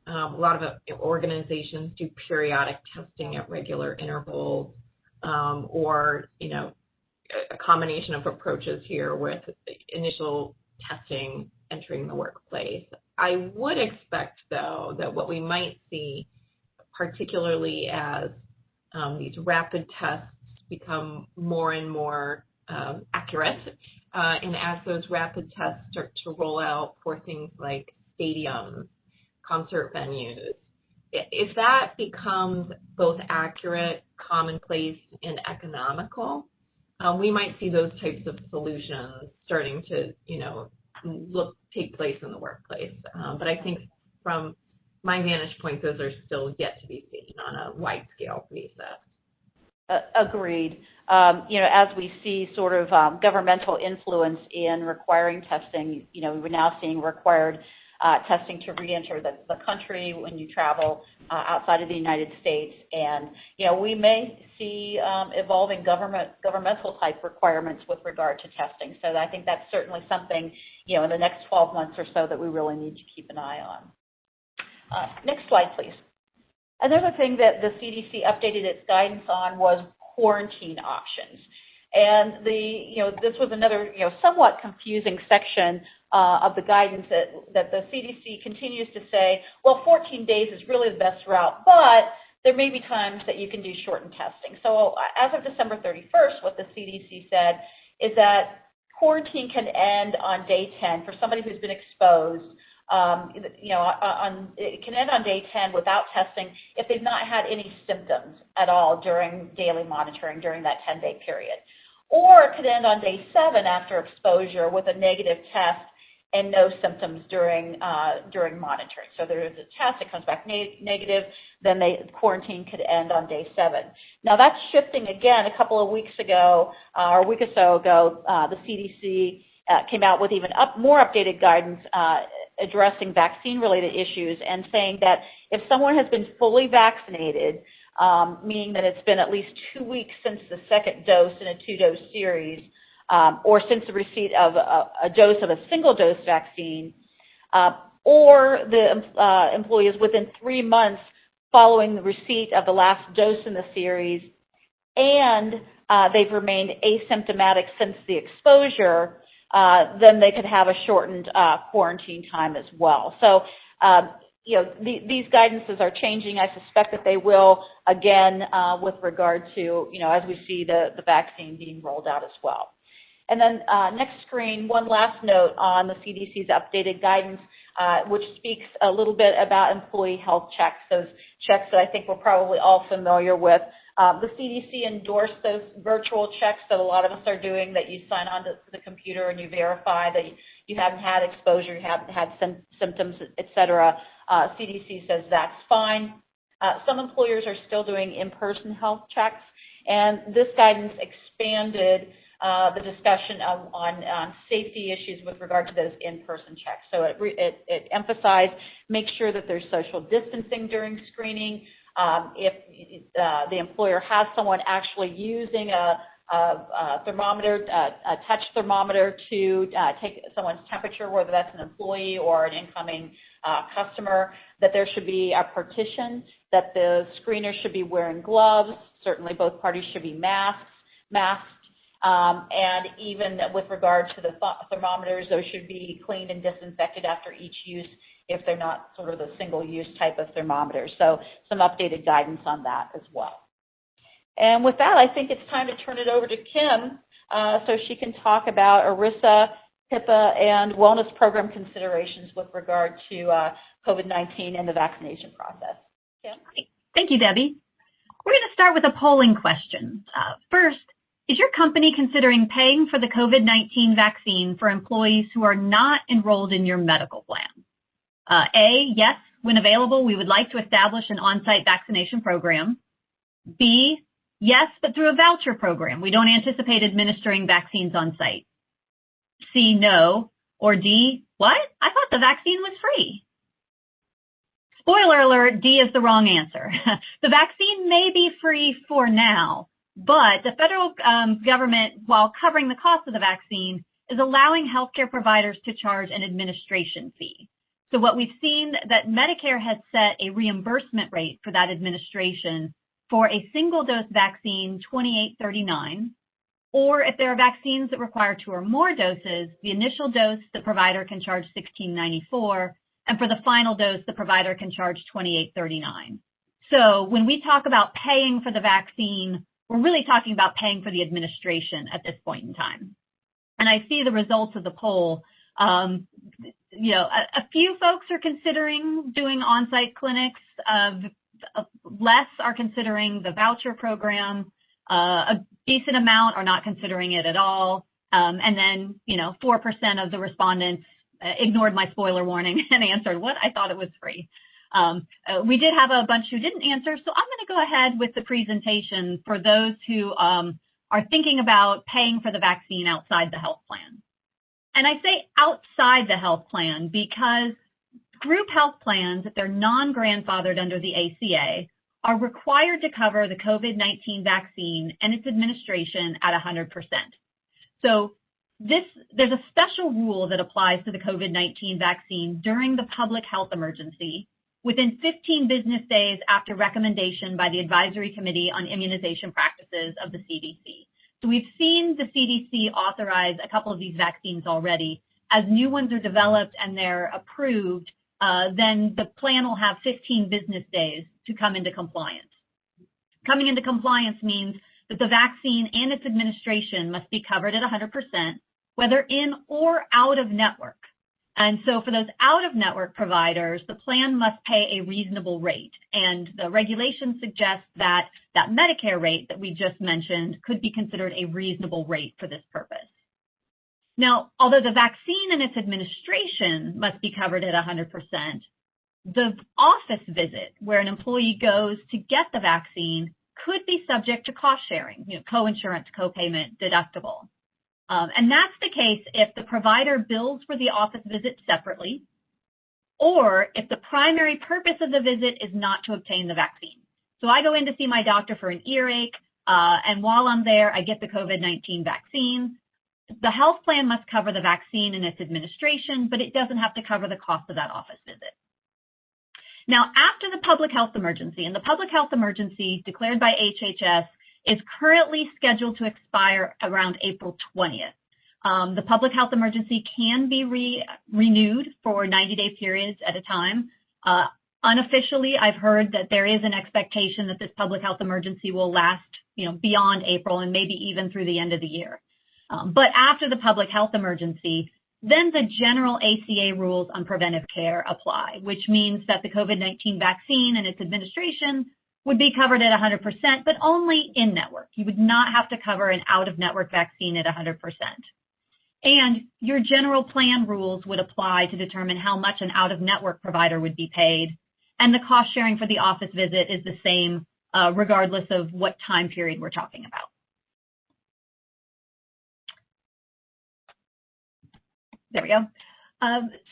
a lot of organizations do periodic testing at regular intervals, or, a combination of approaches here with initial testing entering the workplace. I would expect, though, that what we might see, particularly as these rapid tests become more and more accurate, and as those rapid tests start to roll out for things like stadiums, concert venues, if that becomes both accurate, commonplace, and economical, we might see those types of solutions starting to, take place in the workplace. But I think from my vantage point, those are still yet to be seen on a wide scale basis. Agreed. As we see sort of governmental influence in requiring testing, we're now seeing required testing to re-enter the country when you travel outside of the United States. And, we may see evolving governmental type requirements with regard to testing. So I think that's certainly something, in the next 12 months or so that we really need to keep an eye on. Next slide, please. Another thing that the CDC updated its guidance on was quarantine options. And this was another, somewhat confusing section of the guidance that the CDC continues to say, well, 14 days is really the best route, but there may be times that you can do shortened testing. So as of December 31st, what the CDC said is that quarantine can end on day 10 for somebody who's been exposed. It can end on day 10 without testing if they've not had any symptoms at all during daily monitoring during that 10-day period. Or it could end on day 7 after exposure with a negative test and no symptoms during monitoring. So there is a test, it comes back negative, then quarantine could end on day 7. Now that's shifting again. A couple of weeks ago, or a week or so ago, the CDC came out with even more updated guidance addressing vaccine-related issues and saying that if someone has been fully vaccinated, meaning that it's been at least 2 weeks since the second dose in a 2-dose series, or since the receipt of a dose of a single-dose vaccine, or the employee is within 3 months following the receipt of the last dose in the series, and they've remained asymptomatic since the exposure, then they could have a shortened quarantine time as well. So, these guidances are changing. I suspect that they will again with regard to, as we see the vaccine being rolled out as well. And then next screen, one last note on the CDC's updated guidance, which speaks a little bit about employee health checks, those checks that I think we're probably all familiar with. The CDC endorsed those virtual checks that a lot of us are doing, that you sign on to the computer and you verify that you haven't had exposure, you haven't had symptoms, et cetera. CDC says that's fine. Some employers are still doing in-person health checks, and this guidance expanded the discussion on safety issues with regard to those in-person checks. So it emphasized make sure that there's social distancing during screening. If the employer has someone actually using a thermometer, a touch thermometer to take someone's temperature, whether that's an employee or an incoming customer, that there should be a partition, that the screener should be wearing gloves. Certainly both parties should be masked. And even with regard to the thermometers, those should be cleaned and disinfected after each use if they're not sort of the single-use type of thermometers. So some updated guidance on that as well. And with that, I think it's time to turn it over to Kim so she can talk about ERISA, HIPAA, and wellness program considerations with regard to COVID-19 and the vaccination process. Kim? Thank you, Debbie. We're going to start with a polling question. First, is your company considering paying for the COVID-19 vaccine for employees who are not enrolled in your medical plan? A, yes, when available, we would like to establish an on-site vaccination program. B, yes, but through a voucher program. We don't anticipate administering vaccines on site. C, no. Or D, what? I thought the vaccine was free. Spoiler alert, D is the wrong answer. The vaccine may be free for now, but the federal government, while covering the cost of the vaccine, is allowing healthcare providers to charge an administration fee. So what we've seen that Medicare has set a reimbursement rate for that administration for a single dose vaccine, $28.39, or if there are vaccines that require 2 or more doses, the initial dose the provider can charge $16.94, and for the final dose the provider can charge $28.39. So when we talk about paying for the vaccine, we're really talking about paying for the administration at this point in time. And I see the results of the poll. A few folks are considering doing on-site clinics. Less are considering the voucher program. A decent amount are not considering it at all. And then, 4% of the respondents ignored my spoiler warning and answered, what? I thought it was free. We did have a bunch who didn't answer, so I'm going to go ahead with the presentation for those who are thinking about paying for the vaccine outside the health plan. And I say outside the health plan because group health plans, if they're non-grandfathered under the ACA, are required to cover the COVID-19 vaccine and its administration at 100%. So there's a special rule that applies to the COVID-19 vaccine during the public health emergency within 15 business days after recommendation by the Advisory Committee on Immunization Practices of the CDC. So we've seen the CDC authorize a couple of these vaccines already. As new ones are developed and they're approved, then the plan will have 15 business days to come into compliance. Coming into compliance means that the vaccine and its administration must be covered at 100%, whether in or out of network. And so for those out-of-network providers, the plan must pay a reasonable rate. And the regulations suggest that that Medicare rate that we just mentioned could be considered a reasonable rate for this purpose. Now, although the vaccine and its administration must be covered at 100%, the office visit where an employee goes to get the vaccine could be subject to cost sharing, co-insurance, co-payment, deductible. And that's the case if the provider bills for the office visit separately, or if the primary purpose of the visit is not to obtain the vaccine. So I go in to see my doctor for an earache, and while I'm there, I get the COVID-19 vaccine. the health plan must cover the vaccine and its administration, but it doesn't have to cover the cost of that office visit. Now, after the public health emergency, and the public health emergency declared by HHS is currently scheduled to expire around April 20th. The public health emergency can be renewed for 90-day periods at a time. Unofficially, I've heard that there is an expectation that this public health emergency will last, beyond April and maybe even through the end of the year. But after the public health emergency, then the general ACA rules on preventive care apply, which means that the COVID-19 vaccine and its administration would be covered at 100%, but only in-network. You would not have to cover an out-of-network vaccine at 100%. And your general plan rules would apply to determine how much an out-of-network provider would be paid. And the cost sharing for the office visit is the same, regardless of what time period we're talking about. There we go.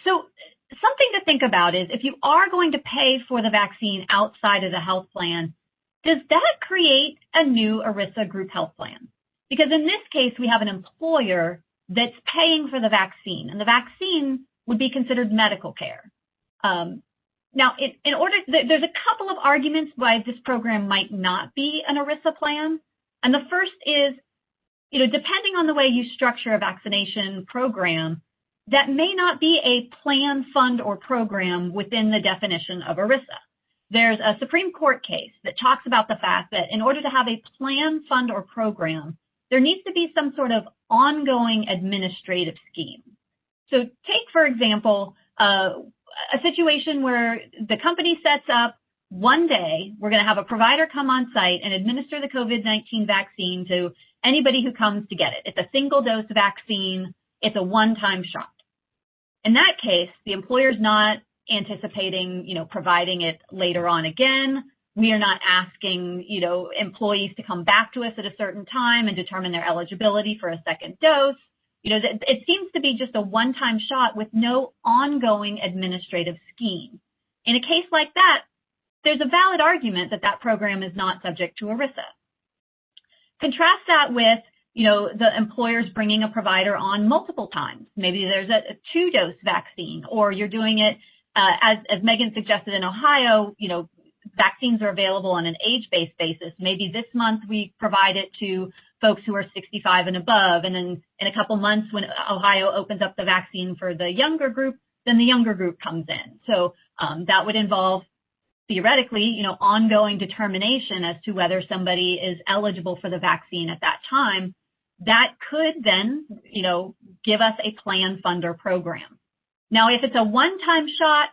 So something to think about is if you are going to pay for the vaccine outside of the health plan, does that create a new ERISA group health plan? Because in this case, we have an employer that's paying for the vaccine, and the vaccine would be considered medical care. Now, there's a couple of arguments why this program might not be an ERISA plan. And the first is, depending on the way you structure a vaccination program, that may not be a plan, fund, or program within the definition of ERISA. There's a Supreme Court case that talks about the fact that in order to have a plan, fund, or program, there needs to be some sort of ongoing administrative scheme. So take, for example, a situation where the company sets up one day, we're going to have a provider come on site and administer the COVID-19 vaccine to anybody who comes to get it. It's a single dose vaccine. It's a one-time shot. In that case, the employer's not anticipating, providing it later on again. We are not asking, employees to come back to us at a certain time and determine their eligibility for a second dose. It seems to be just a one-time shot with no ongoing administrative scheme. In a case like that, there's a valid argument that that program is not subject to ERISA. Contrast that with the employer's bringing a provider on multiple times. Maybe there's a two-dose vaccine, or you're doing it, as Megan suggested in Ohio, vaccines are available on an age-based basis. Maybe this month we provide it to folks who are 65 and above, and then in a couple months when Ohio opens up the vaccine for the younger group, then the younger group comes in. So that would involve, theoretically, ongoing determination as to whether somebody is eligible for the vaccine at that time. That could then, give us a plan, fund, or program. Now, if it's a one-time shot,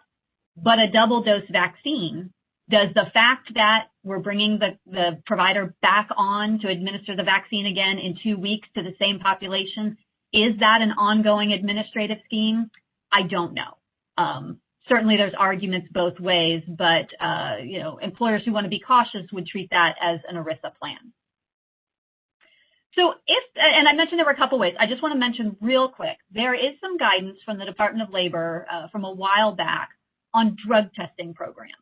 but a double dose vaccine, does the fact that we're bringing the provider back on to administer the vaccine again in 2 weeks to the same population, is that an ongoing administrative scheme? I don't know. Certainly there's arguments both ways, but, employers who want to be cautious would treat that as an ERISA plan. So and I mentioned there were a couple ways. I just want to mention real quick, there is some guidance from the Department of Labor from a while back on drug testing programs,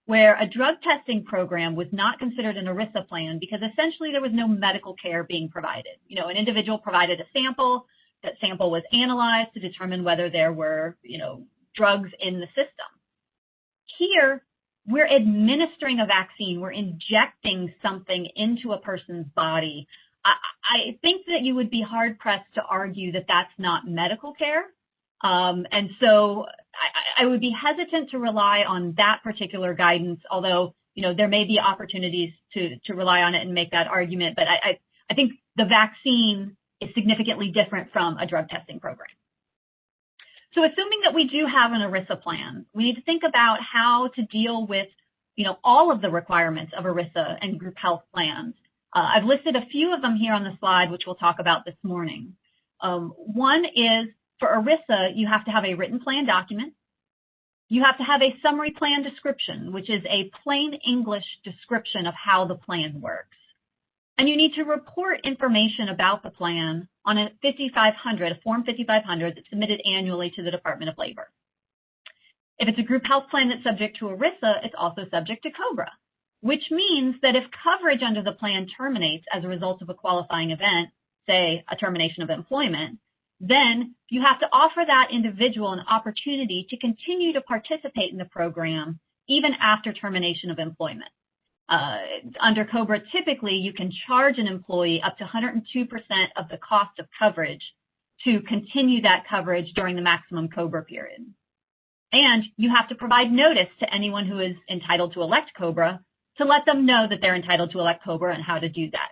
where a drug testing program was not considered an ERISA plan because essentially there was no medical care being provided. An individual provided a sample, that sample was analyzed to determine whether there were, drugs in the system. Here, we're administering a vaccine, we're injecting something into a person's body. I think that you would be hard-pressed to argue that that's not medical care. And so I would be hesitant to rely on that particular guidance, although, there may be opportunities to rely on it and make that argument. But I think the vaccine is significantly different from a drug testing program. So assuming that we do have an ERISA plan, we need to think about how to deal with, all of the requirements of ERISA and group health plans. I've listed a few of them here on the slide, which we'll talk about this morning. One is, for ERISA, you have to have a written plan document. You have to have a summary plan description, which is a plain English description of how the plan works. And you need to report information about the plan on a 5500, a Form 5500 that's submitted annually to the Department of Labor. If it's a group health plan that's subject to ERISA, it's also subject to COBRA, which means that if coverage under the plan terminates as a result of a qualifying event, say, a termination of employment, then you have to offer that individual an opportunity to continue to participate in the program even after termination of employment. Under COBRA, typically you can charge an employee up to 102% of the cost of coverage to continue that coverage during the maximum COBRA period. And you have to provide notice to anyone who is entitled to elect COBRA to let them know that they're entitled to elect COBRA and how to do that.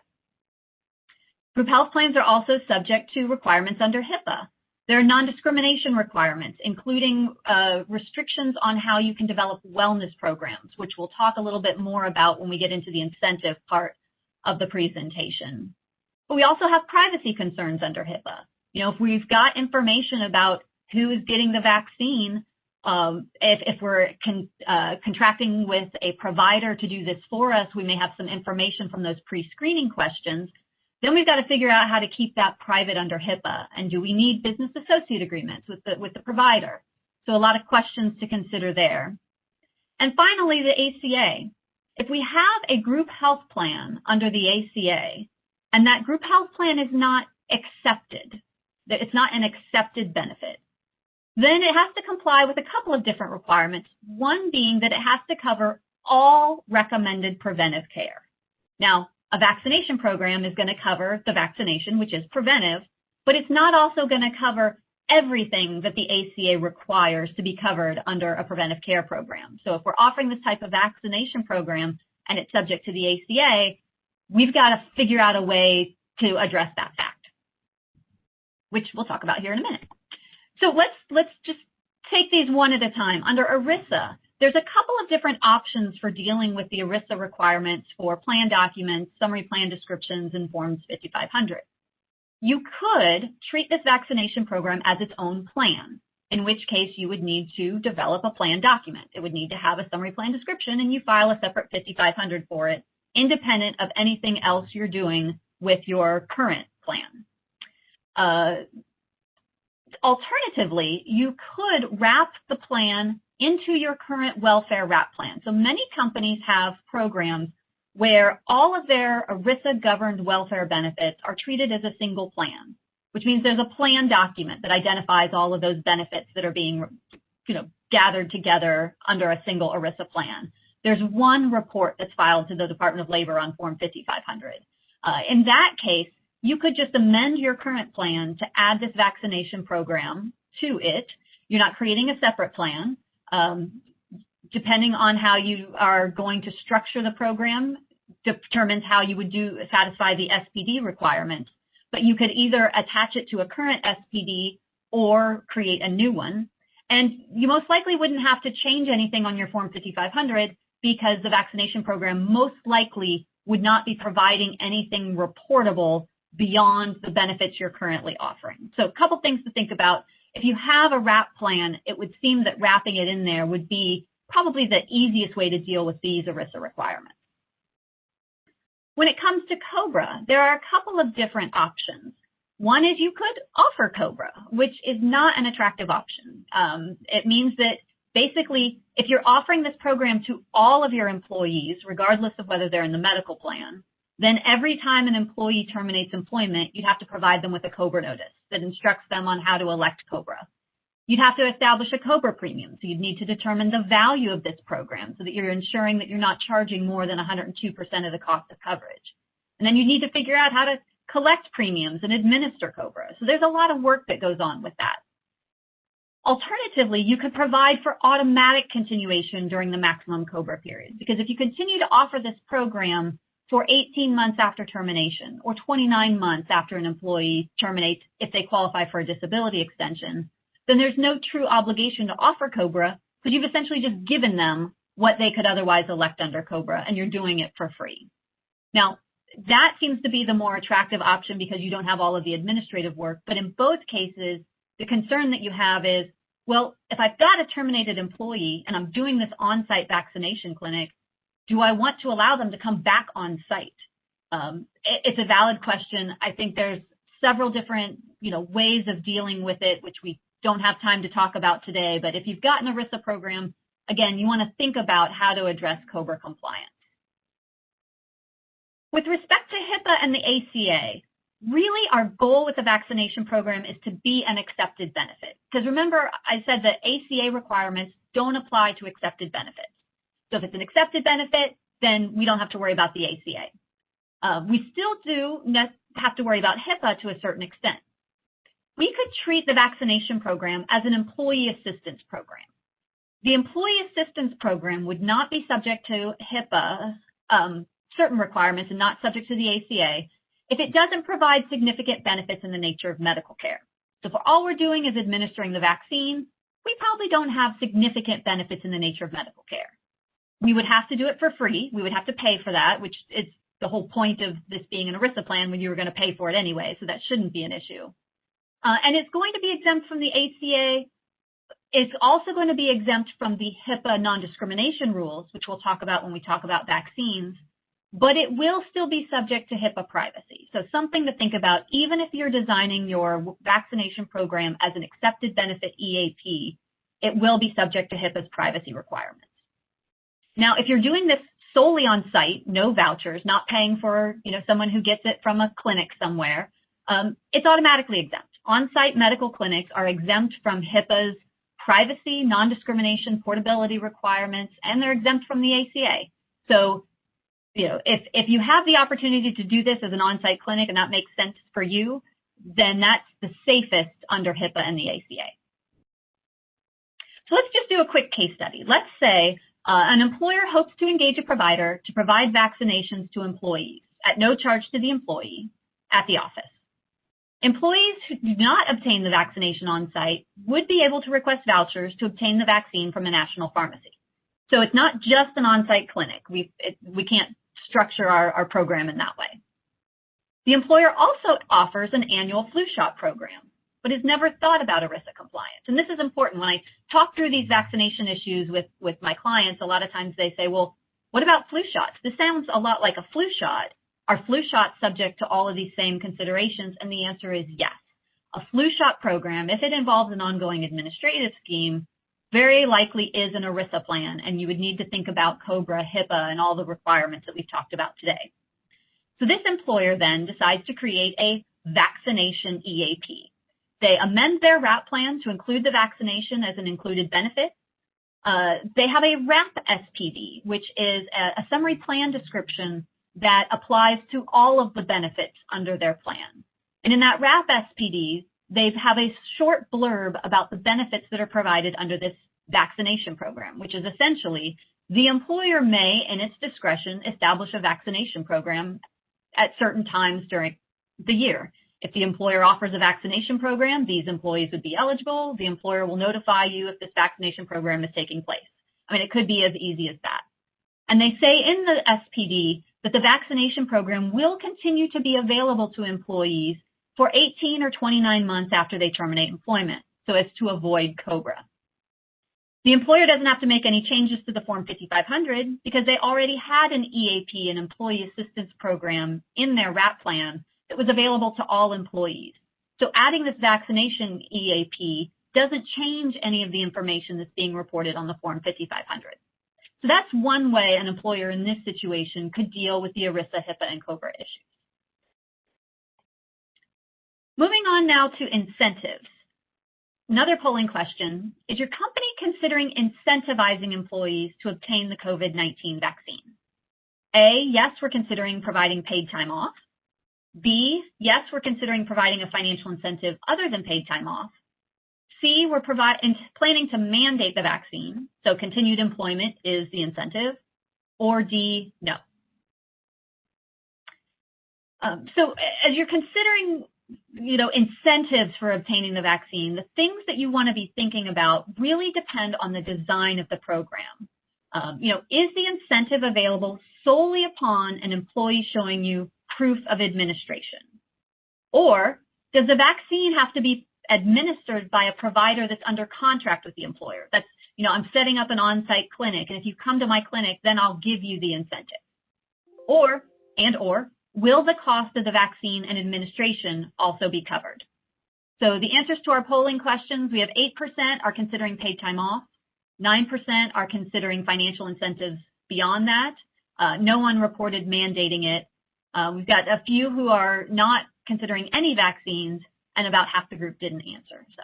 Group health plans are also subject to requirements under HIPAA. There are non-discrimination requirements, including restrictions on how you can develop wellness programs, which we'll talk a little bit more about when we get into the incentive part of the presentation. But we also have privacy concerns under HIPAA. You know, if we've got information about who is getting the vaccine, if we're contracting with a provider to do this for us, we may have some information from those pre-screening questions. Then we've got to figure out how to keep that private under HIPAA. And do we need business associate agreements with the provider? So a lot of questions to consider there. And finally, the ACA. If we have a group health plan under the ACA, and that group health plan is not accepted, that it's not an accepted benefit, then it has to comply with a couple of different requirements, one being that it has to cover all recommended preventive care. Now, a vaccination program is going to cover the vaccination, which is preventive, but it's not also going to cover everything that the ACA requires to be covered under a preventive care program. So if we're offering this type of vaccination program and it's subject to the ACA, we've got to figure out a way to address that fact, which we'll talk about here in a minute. So let's just take these one at a time. Under ERISA, there's a couple of different options for dealing with the ERISA requirements for plan documents, summary plan descriptions, and Forms 5500. You could treat this vaccination program as its own plan, in which case you would need to develop a plan document. It would need to have a summary plan description, and you file a separate 5500 for it, independent of anything else you're doing with your current plan. Alternatively, you could wrap the plan into your current welfare wrap plan. So many companies have programs where all of their ERISA-governed welfare benefits are treated as a single plan, which means there's a plan document that identifies all of those benefits that are being, gathered together under a single ERISA plan. There's one report that's filed to the Department of Labor on Form 5500. In that case, you could just amend your current plan to add this vaccination program to it. You're not creating a separate plan. Depending on how you are going to structure the program determines how you would satisfy the SPD requirement. But you could either attach it to a current SPD or create a new one. And you most likely wouldn't have to change anything on your Form 5500 because the vaccination program most likely would not be providing anything reportable beyond the benefits you're currently offering. So a couple things to think about. If you have a wrap plan, it would seem that wrapping it in there would be probably the easiest way to deal with these ERISA requirements. When it comes to COBRA, there are a couple of different options. One is you could offer COBRA, which is not an attractive option. It means that basically, if you're offering this program to all of your employees, regardless of whether they're in the medical plan, then every time an employee terminates employment, you'd have to provide them with a COBRA notice that instructs them on how to elect COBRA. You'd have to establish a COBRA premium, so you'd need to determine the value of this program so that you're ensuring that you're not charging more than 102% of the cost of coverage. And then you need to figure out how to collect premiums and administer COBRA. So there's a lot of work that goes on with that. Alternatively, you could provide for automatic continuation during the maximum COBRA period, because if you continue to offer this program for 18 months after termination or 29 months after an employee terminates if they qualify for a disability extension, then there's no true obligation to offer COBRA because you've essentially just given them what they could otherwise elect under COBRA, and you're doing it for free. Now, that seems to be the more attractive option because you don't have all of the administrative work, but in both cases, the concern that you have is, well, if I've got a terminated employee and I'm doing this on-site vaccination clinic, do I want to allow them to come back on site? It's a valid question. I think there's several different, ways of dealing with it, which we don't have time to talk about today. But if you've got an ERISA program, again, you want to think about how to address COBRA compliance. With respect to HIPAA and the ACA, really our goal with the vaccination program is to be an accepted benefit. Because remember, I said that ACA requirements don't apply to accepted benefits. So if it's an accepted benefit, then we don't have to worry about the ACA. We still do have to worry about HIPAA to a certain extent. We could treat the vaccination program as an employee assistance program. The employee assistance program would not be subject to HIPAA, certain requirements, and not subject to the ACA if it doesn't provide significant benefits in the nature of medical care. So if all we're doing is administering the vaccine, we probably don't have significant benefits in the nature of medical care. We would have to do it for free. We would have to pay for that, which is the whole point of this being an ERISA plan when you were going to pay for it anyway, so that shouldn't be an issue. And it's going to be exempt from the ACA. It's also going to be exempt from the HIPAA non-discrimination rules, which we'll talk about when we talk about vaccines, but it will still be subject to HIPAA privacy. So something to think about, even if you're designing your vaccination program as an accepted benefit EAP, it will be subject to HIPAA's privacy requirements. Now, if you're doing this solely on site, no vouchers, not paying for someone who gets it from a clinic somewhere, it's automatically exempt. On-site medical clinics are exempt from HIPAA's privacy, non-discrimination, portability requirements, and they're exempt from the ACA. So, if you have the opportunity to do this as an on-site clinic and that makes sense for you, then that's the safest under HIPAA and the ACA. So let's just do a quick case study. Let's say an employer hopes to engage a provider to provide vaccinations to employees at no charge to the employee at the office. Employees who do not obtain the vaccination on site would be able to request vouchers to obtain the vaccine from a national pharmacy. So it's not just an on-site clinic. We can't structure our program in that way. The employer also offers an annual flu shot program, but has never thought about ERISA compliance. And this is important. When I talk through these vaccination issues with my clients, a lot of times they say, well, what about flu shots? This sounds a lot like a flu shot. Are flu shots subject to all of these same considerations? And the answer is yes. A flu shot program, if it involves an ongoing administrative scheme, very likely is an ERISA plan, and you would need to think about COBRA, HIPAA, and all the requirements that we've talked about today. So this employer then decides to create a vaccination EAP. They amend their WRAP plan to include the vaccination as an included benefit. They have a WRAP SPD, which is a summary plan description that applies to all of the benefits under their plan. And in that WRAP SPD, they have a short blurb about the benefits that are provided under this vaccination program, which is essentially the employer may, in its discretion, establish a vaccination program at certain times during the year. If the employer offers a vaccination program, these employees would be eligible. The employer will notify you if this vaccination program is taking place. I mean, it could be as easy as that. And they say in the SPD that the vaccination program will continue to be available to employees for 18 or 29 months after they terminate employment, so as to avoid COBRA. The employer doesn't have to make any changes to the Form 5500 because they already had an EAP, an employee assistance program, in their WRAP plan that was available to all employees. So adding this vaccination EAP doesn't change any of the information that's being reported on the Form 5500. So that's one way an employer in this situation could deal with the ERISA, HIPAA, and COBRA issues. Moving on now to incentives. Another polling question, is your company considering incentivizing employees to obtain the COVID-19 vaccine? A, yes, we're considering providing paid time off. B, yes, we're considering providing a financial incentive other than paid time off. C, we're planning to mandate the vaccine, so continued employment is the incentive. Or D, no. So as you're considering incentives for obtaining the vaccine, the things that you want to be thinking about really depend on the design of the program. Is the incentive available solely upon an employee showing you proof of administration? Or does the vaccine have to be administered by a provider that's under contract with the employer? That's, I'm setting up an on-site clinic, and if you come to my clinic, then I'll give you the incentive. Or will the cost of the vaccine and administration also be covered? So the answers to our polling questions, we have 8% are considering paid time off, 9% are considering financial incentives beyond that. No one reported mandating it. We've got a few who are not considering any vaccines, and about half the group didn't answer. So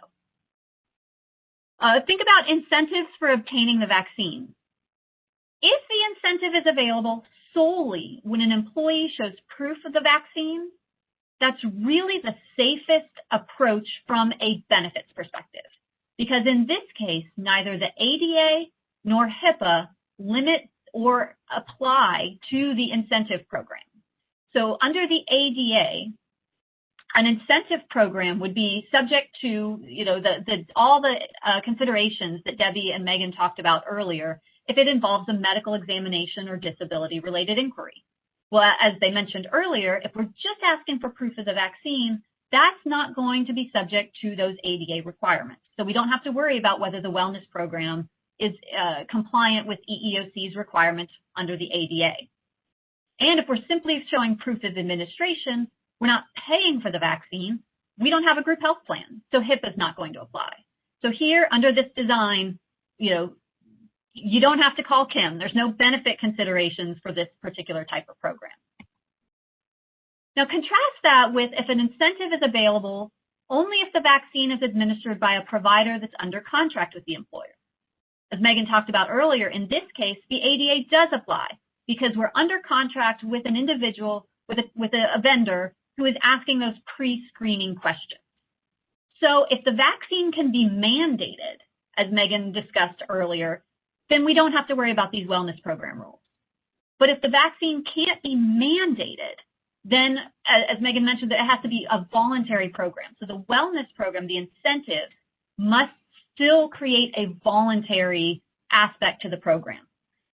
think about incentives for obtaining the vaccine. If the incentive is available solely when an employee shows proof of the vaccine, that's really the safest approach from a benefits perspective. Because in this case, neither the ADA nor HIPAA limit or apply to the incentive program. So under the ADA, an incentive program would be subject to, all the considerations that Debbie and Megan talked about earlier if it involves a medical examination or disability-related inquiry. Well, as they mentioned earlier, if we're just asking for proof of the vaccine, that's not going to be subject to those ADA requirements. So we don't have to worry about whether the wellness program is compliant with EEOC's requirements under the ADA. And if we're simply showing proof of administration, we're not paying for the vaccine, we don't have a group health plan, so HIPAA is not going to apply. So here, under this design, you don't have to call Kim. There's no benefit considerations for this particular type of program. Now contrast that with if an incentive is available only if the vaccine is administered by a provider that's under contract with the employer. As Megan talked about earlier, in this case, the ADA does apply because we're under contract with an individual, with a vendor who is asking those pre-screening questions. So if the vaccine can be mandated, as Megan discussed earlier, then we don't have to worry about these wellness program rules. But if the vaccine can't be mandated, then, as Megan mentioned, it has to be a voluntary program. So the wellness program, the incentive, must still create a voluntary aspect to the program.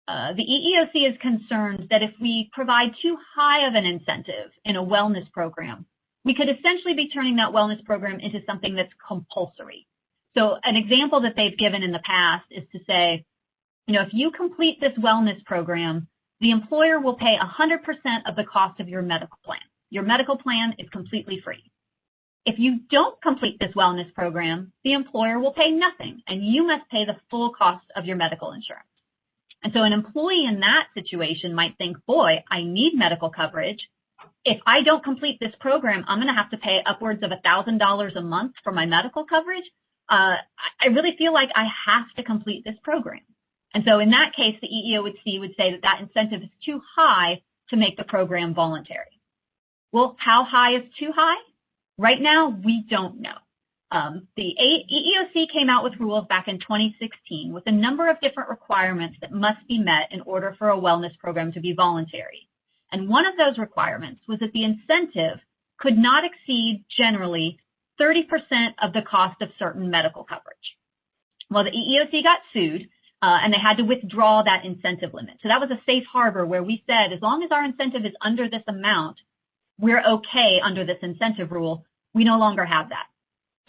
The EEOC is concerned that if we provide too high of an incentive in a wellness program, we could essentially be turning that wellness program into something that's compulsory. So an example that they've given in the past is to say, if you complete this wellness program, the employer will pay 100% of the cost of your medical plan. Your medical plan is completely free. If you don't complete this wellness program, the employer will pay nothing, and you must pay the full cost of your medical insurance. And so an employee in that situation might think, boy, I need medical coverage. If I don't complete this program, I'm going to have to pay upwards of $1,000 a month for my medical coverage. I really feel like I have to complete this program. And so in that case, the EEOC would say that that incentive is too high to make the program voluntary. Well, how high is too high? Right now, we don't know. The EEOC came out with rules back in 2016 with a number of different requirements that must be met in order for a wellness program to be voluntary. And one of those requirements was that the incentive could not exceed generally 30% of the cost of certain medical coverage. Well, the EEOC got sued, and they had to withdraw that incentive limit. So that was a safe harbor where we said, as long as our incentive is under this amount, we're okay under this incentive rule. We no longer have that.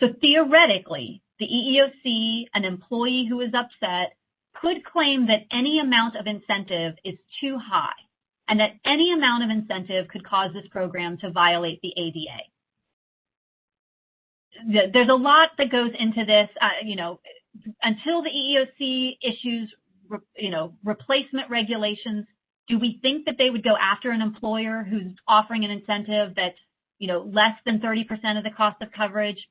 So theoretically, the EEOC, an employee who is upset, could claim that any amount of incentive is too high and that any amount of incentive could cause this program to violate the ADA. There's a lot that goes into this, until the EEOC issues, replacement regulations. Do we think that they would go after an employer who's offering an incentive that's, less than 30% of the cost of coverage?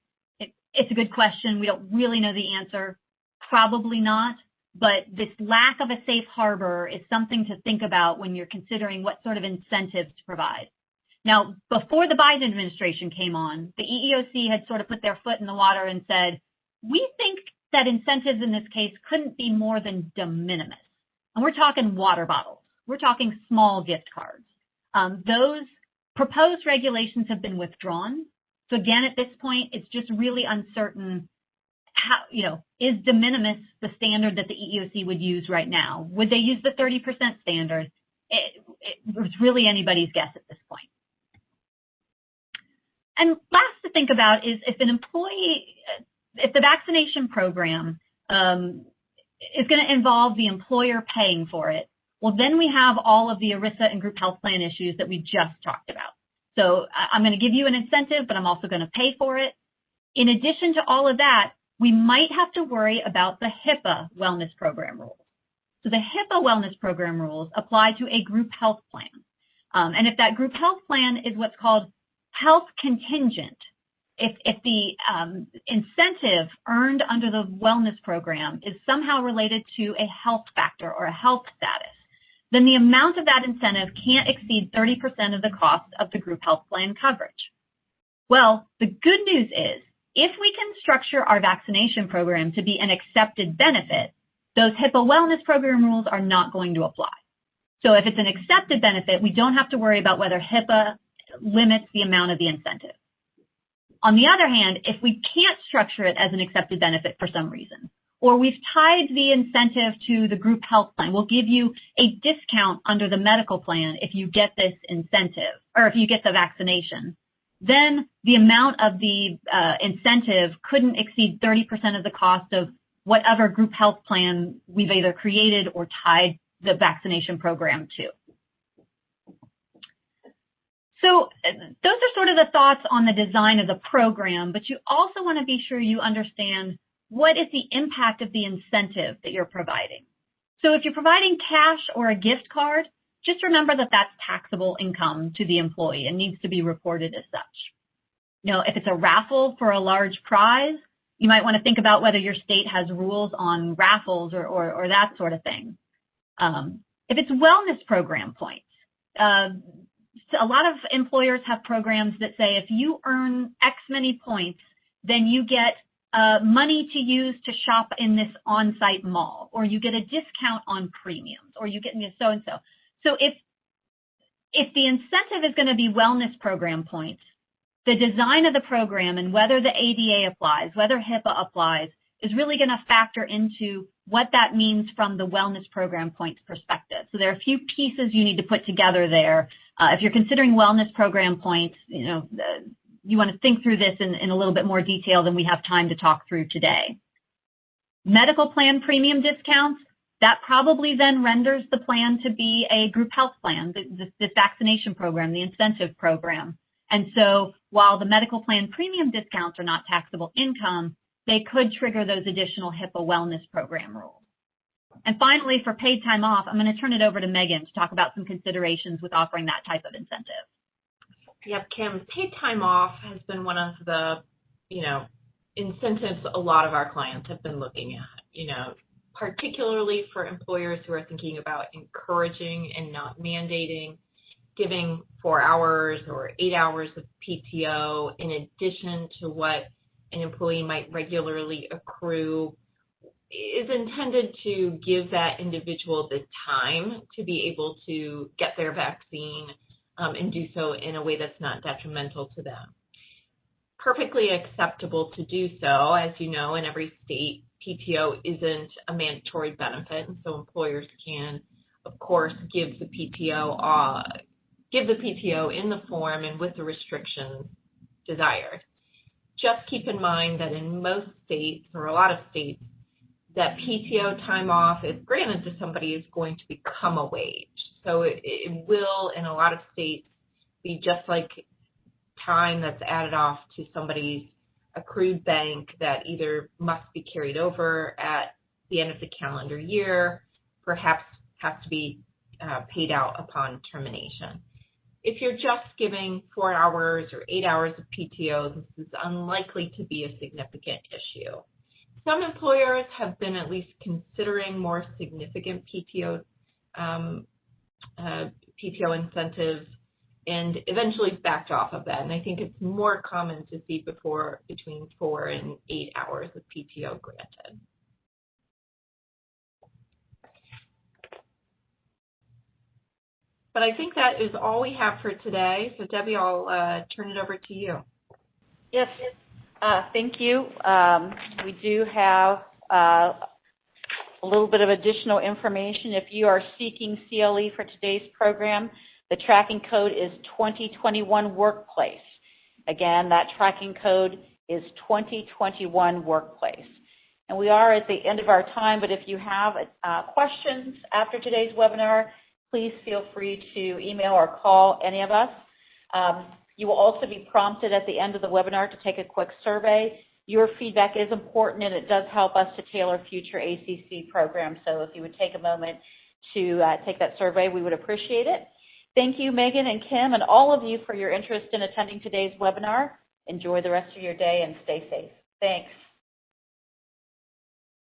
It's a good question. We don't really know the answer. Probably not. But this lack of a safe harbor is something to think about when you're considering what sort of incentives to provide. Now, before the Biden administration came on, the EEOC had sort of put their foot in the water and said, we think that incentives in this case couldn't be more than de minimis. And we're talking water bottles. We're talking small gift cards. Those proposed regulations have been withdrawn. So again, at this point, it's just really uncertain how, is de minimis the standard that the EEOC would use right now? Would they use the 30% standard? It's really anybody's guess at this point. And last to think about is if the vaccination program is going to involve the employer paying for it, well, then we have all of the ERISA and group health plan issues that we just talked about. So I'm going to give you an incentive, but I'm also going to pay for it. In addition to all of that, we might have to worry about the HIPAA wellness program rules. So the HIPAA wellness program rules apply to a group health plan. And if that group health plan is what's called health contingent, if the incentive earned under the wellness program is somehow related to a health factor or a health status, then the amount of that incentive can't exceed 30% of the cost of the group health plan coverage. Well, the good news is, if we can structure our vaccination program to be an accepted benefit, those HIPAA wellness program rules are not going to apply. So if it's an accepted benefit, we don't have to worry about whether HIPAA limits the amount of the incentive. On the other hand, if we can't structure it as an accepted benefit for some reason, or we've tied the incentive to the group health plan, we'll give you a discount under the medical plan if you get this incentive, or if you get the vaccination, then the amount of the incentive couldn't exceed 30% of the cost of whatever group health plan we've either created or tied the vaccination program to. So those are sort of the thoughts on the design of the program, but you also want to be sure you understand what is the impact of the incentive that you're providing. So if you're providing cash or a gift card, just remember that that's taxable income to the employee and needs to be reported as such. You know, if it's a raffle for a large prize, you might want to think about whether your state has rules on raffles or that sort of thing. If it's wellness program points, a lot of employers have programs that say if you earn X many points, then you get money to use to shop in this on-site mall, or you get a discount on premiums, or you get so-and-so. So if the incentive is going to be wellness program points, the design of the program and whether the ADA applies, whether HIPAA applies, is really going to factor into what that means from the wellness program points perspective. So there are a few pieces you need to put together there. If you're considering wellness program points, you know, you want to think through this in a little bit more detail than we have time to talk through today. Medical plan premium discounts, that probably then renders the plan to be a group health plan, this vaccination program, the incentive program. And so while the medical plan premium discounts are not taxable income, they could trigger those additional HIPAA wellness program rules. And finally, for paid time off, I'm going to turn it over to Megan to talk about some considerations with offering that type of incentive. Yep, Kim, paid time off has been one of the, incentives a lot of our clients have been looking at, particularly for employers who are thinking about encouraging and not mandating, giving 4 hours or 8 hours of PTO in addition to what an employee might regularly accrue is intended to give that individual the time to be able to get their vaccine and do so in a way that's not detrimental to them. Perfectly acceptable to do so. As you know, in every state, PTO isn't a mandatory benefit, and so employers can, of course, give the PTO in the form and with the restrictions desired. Just keep in mind that in most states, or a lot of states, that PTO time off, if granted to somebody, is going to become a wage. So it will, in a lot of states, be just like time that's added off to somebody's accrued bank that either must be carried over at the end of the calendar year, perhaps has to be paid out upon termination. If you're just giving 4 hours or 8 hours of PTO, this is unlikely to be a significant issue. Some employers have been at least considering more significant PTO incentives and eventually backed off of that. And I think it's more common to see between 4 and 8 hours of PTO granted. But I think that is all we have for today. So Debbie, I'll turn it over to you. Yes, thank you. We do have a little bit of additional information. If you are seeking CLE for today's program, the tracking code is 2021 Workplace. Again, that tracking code is 2021 Workplace. And we are at the end of our time, but if you have questions after today's webinar, please feel free to email or call any of us. You will also be prompted at the end of the webinar to take a quick survey. Your feedback is important, and it does help us to tailor future ACC programs. So if you would take a moment to take that survey, we would appreciate it. Thank you, Megan and Kim, and all of you for your interest in attending today's webinar. Enjoy the rest of your day and stay safe. Thanks.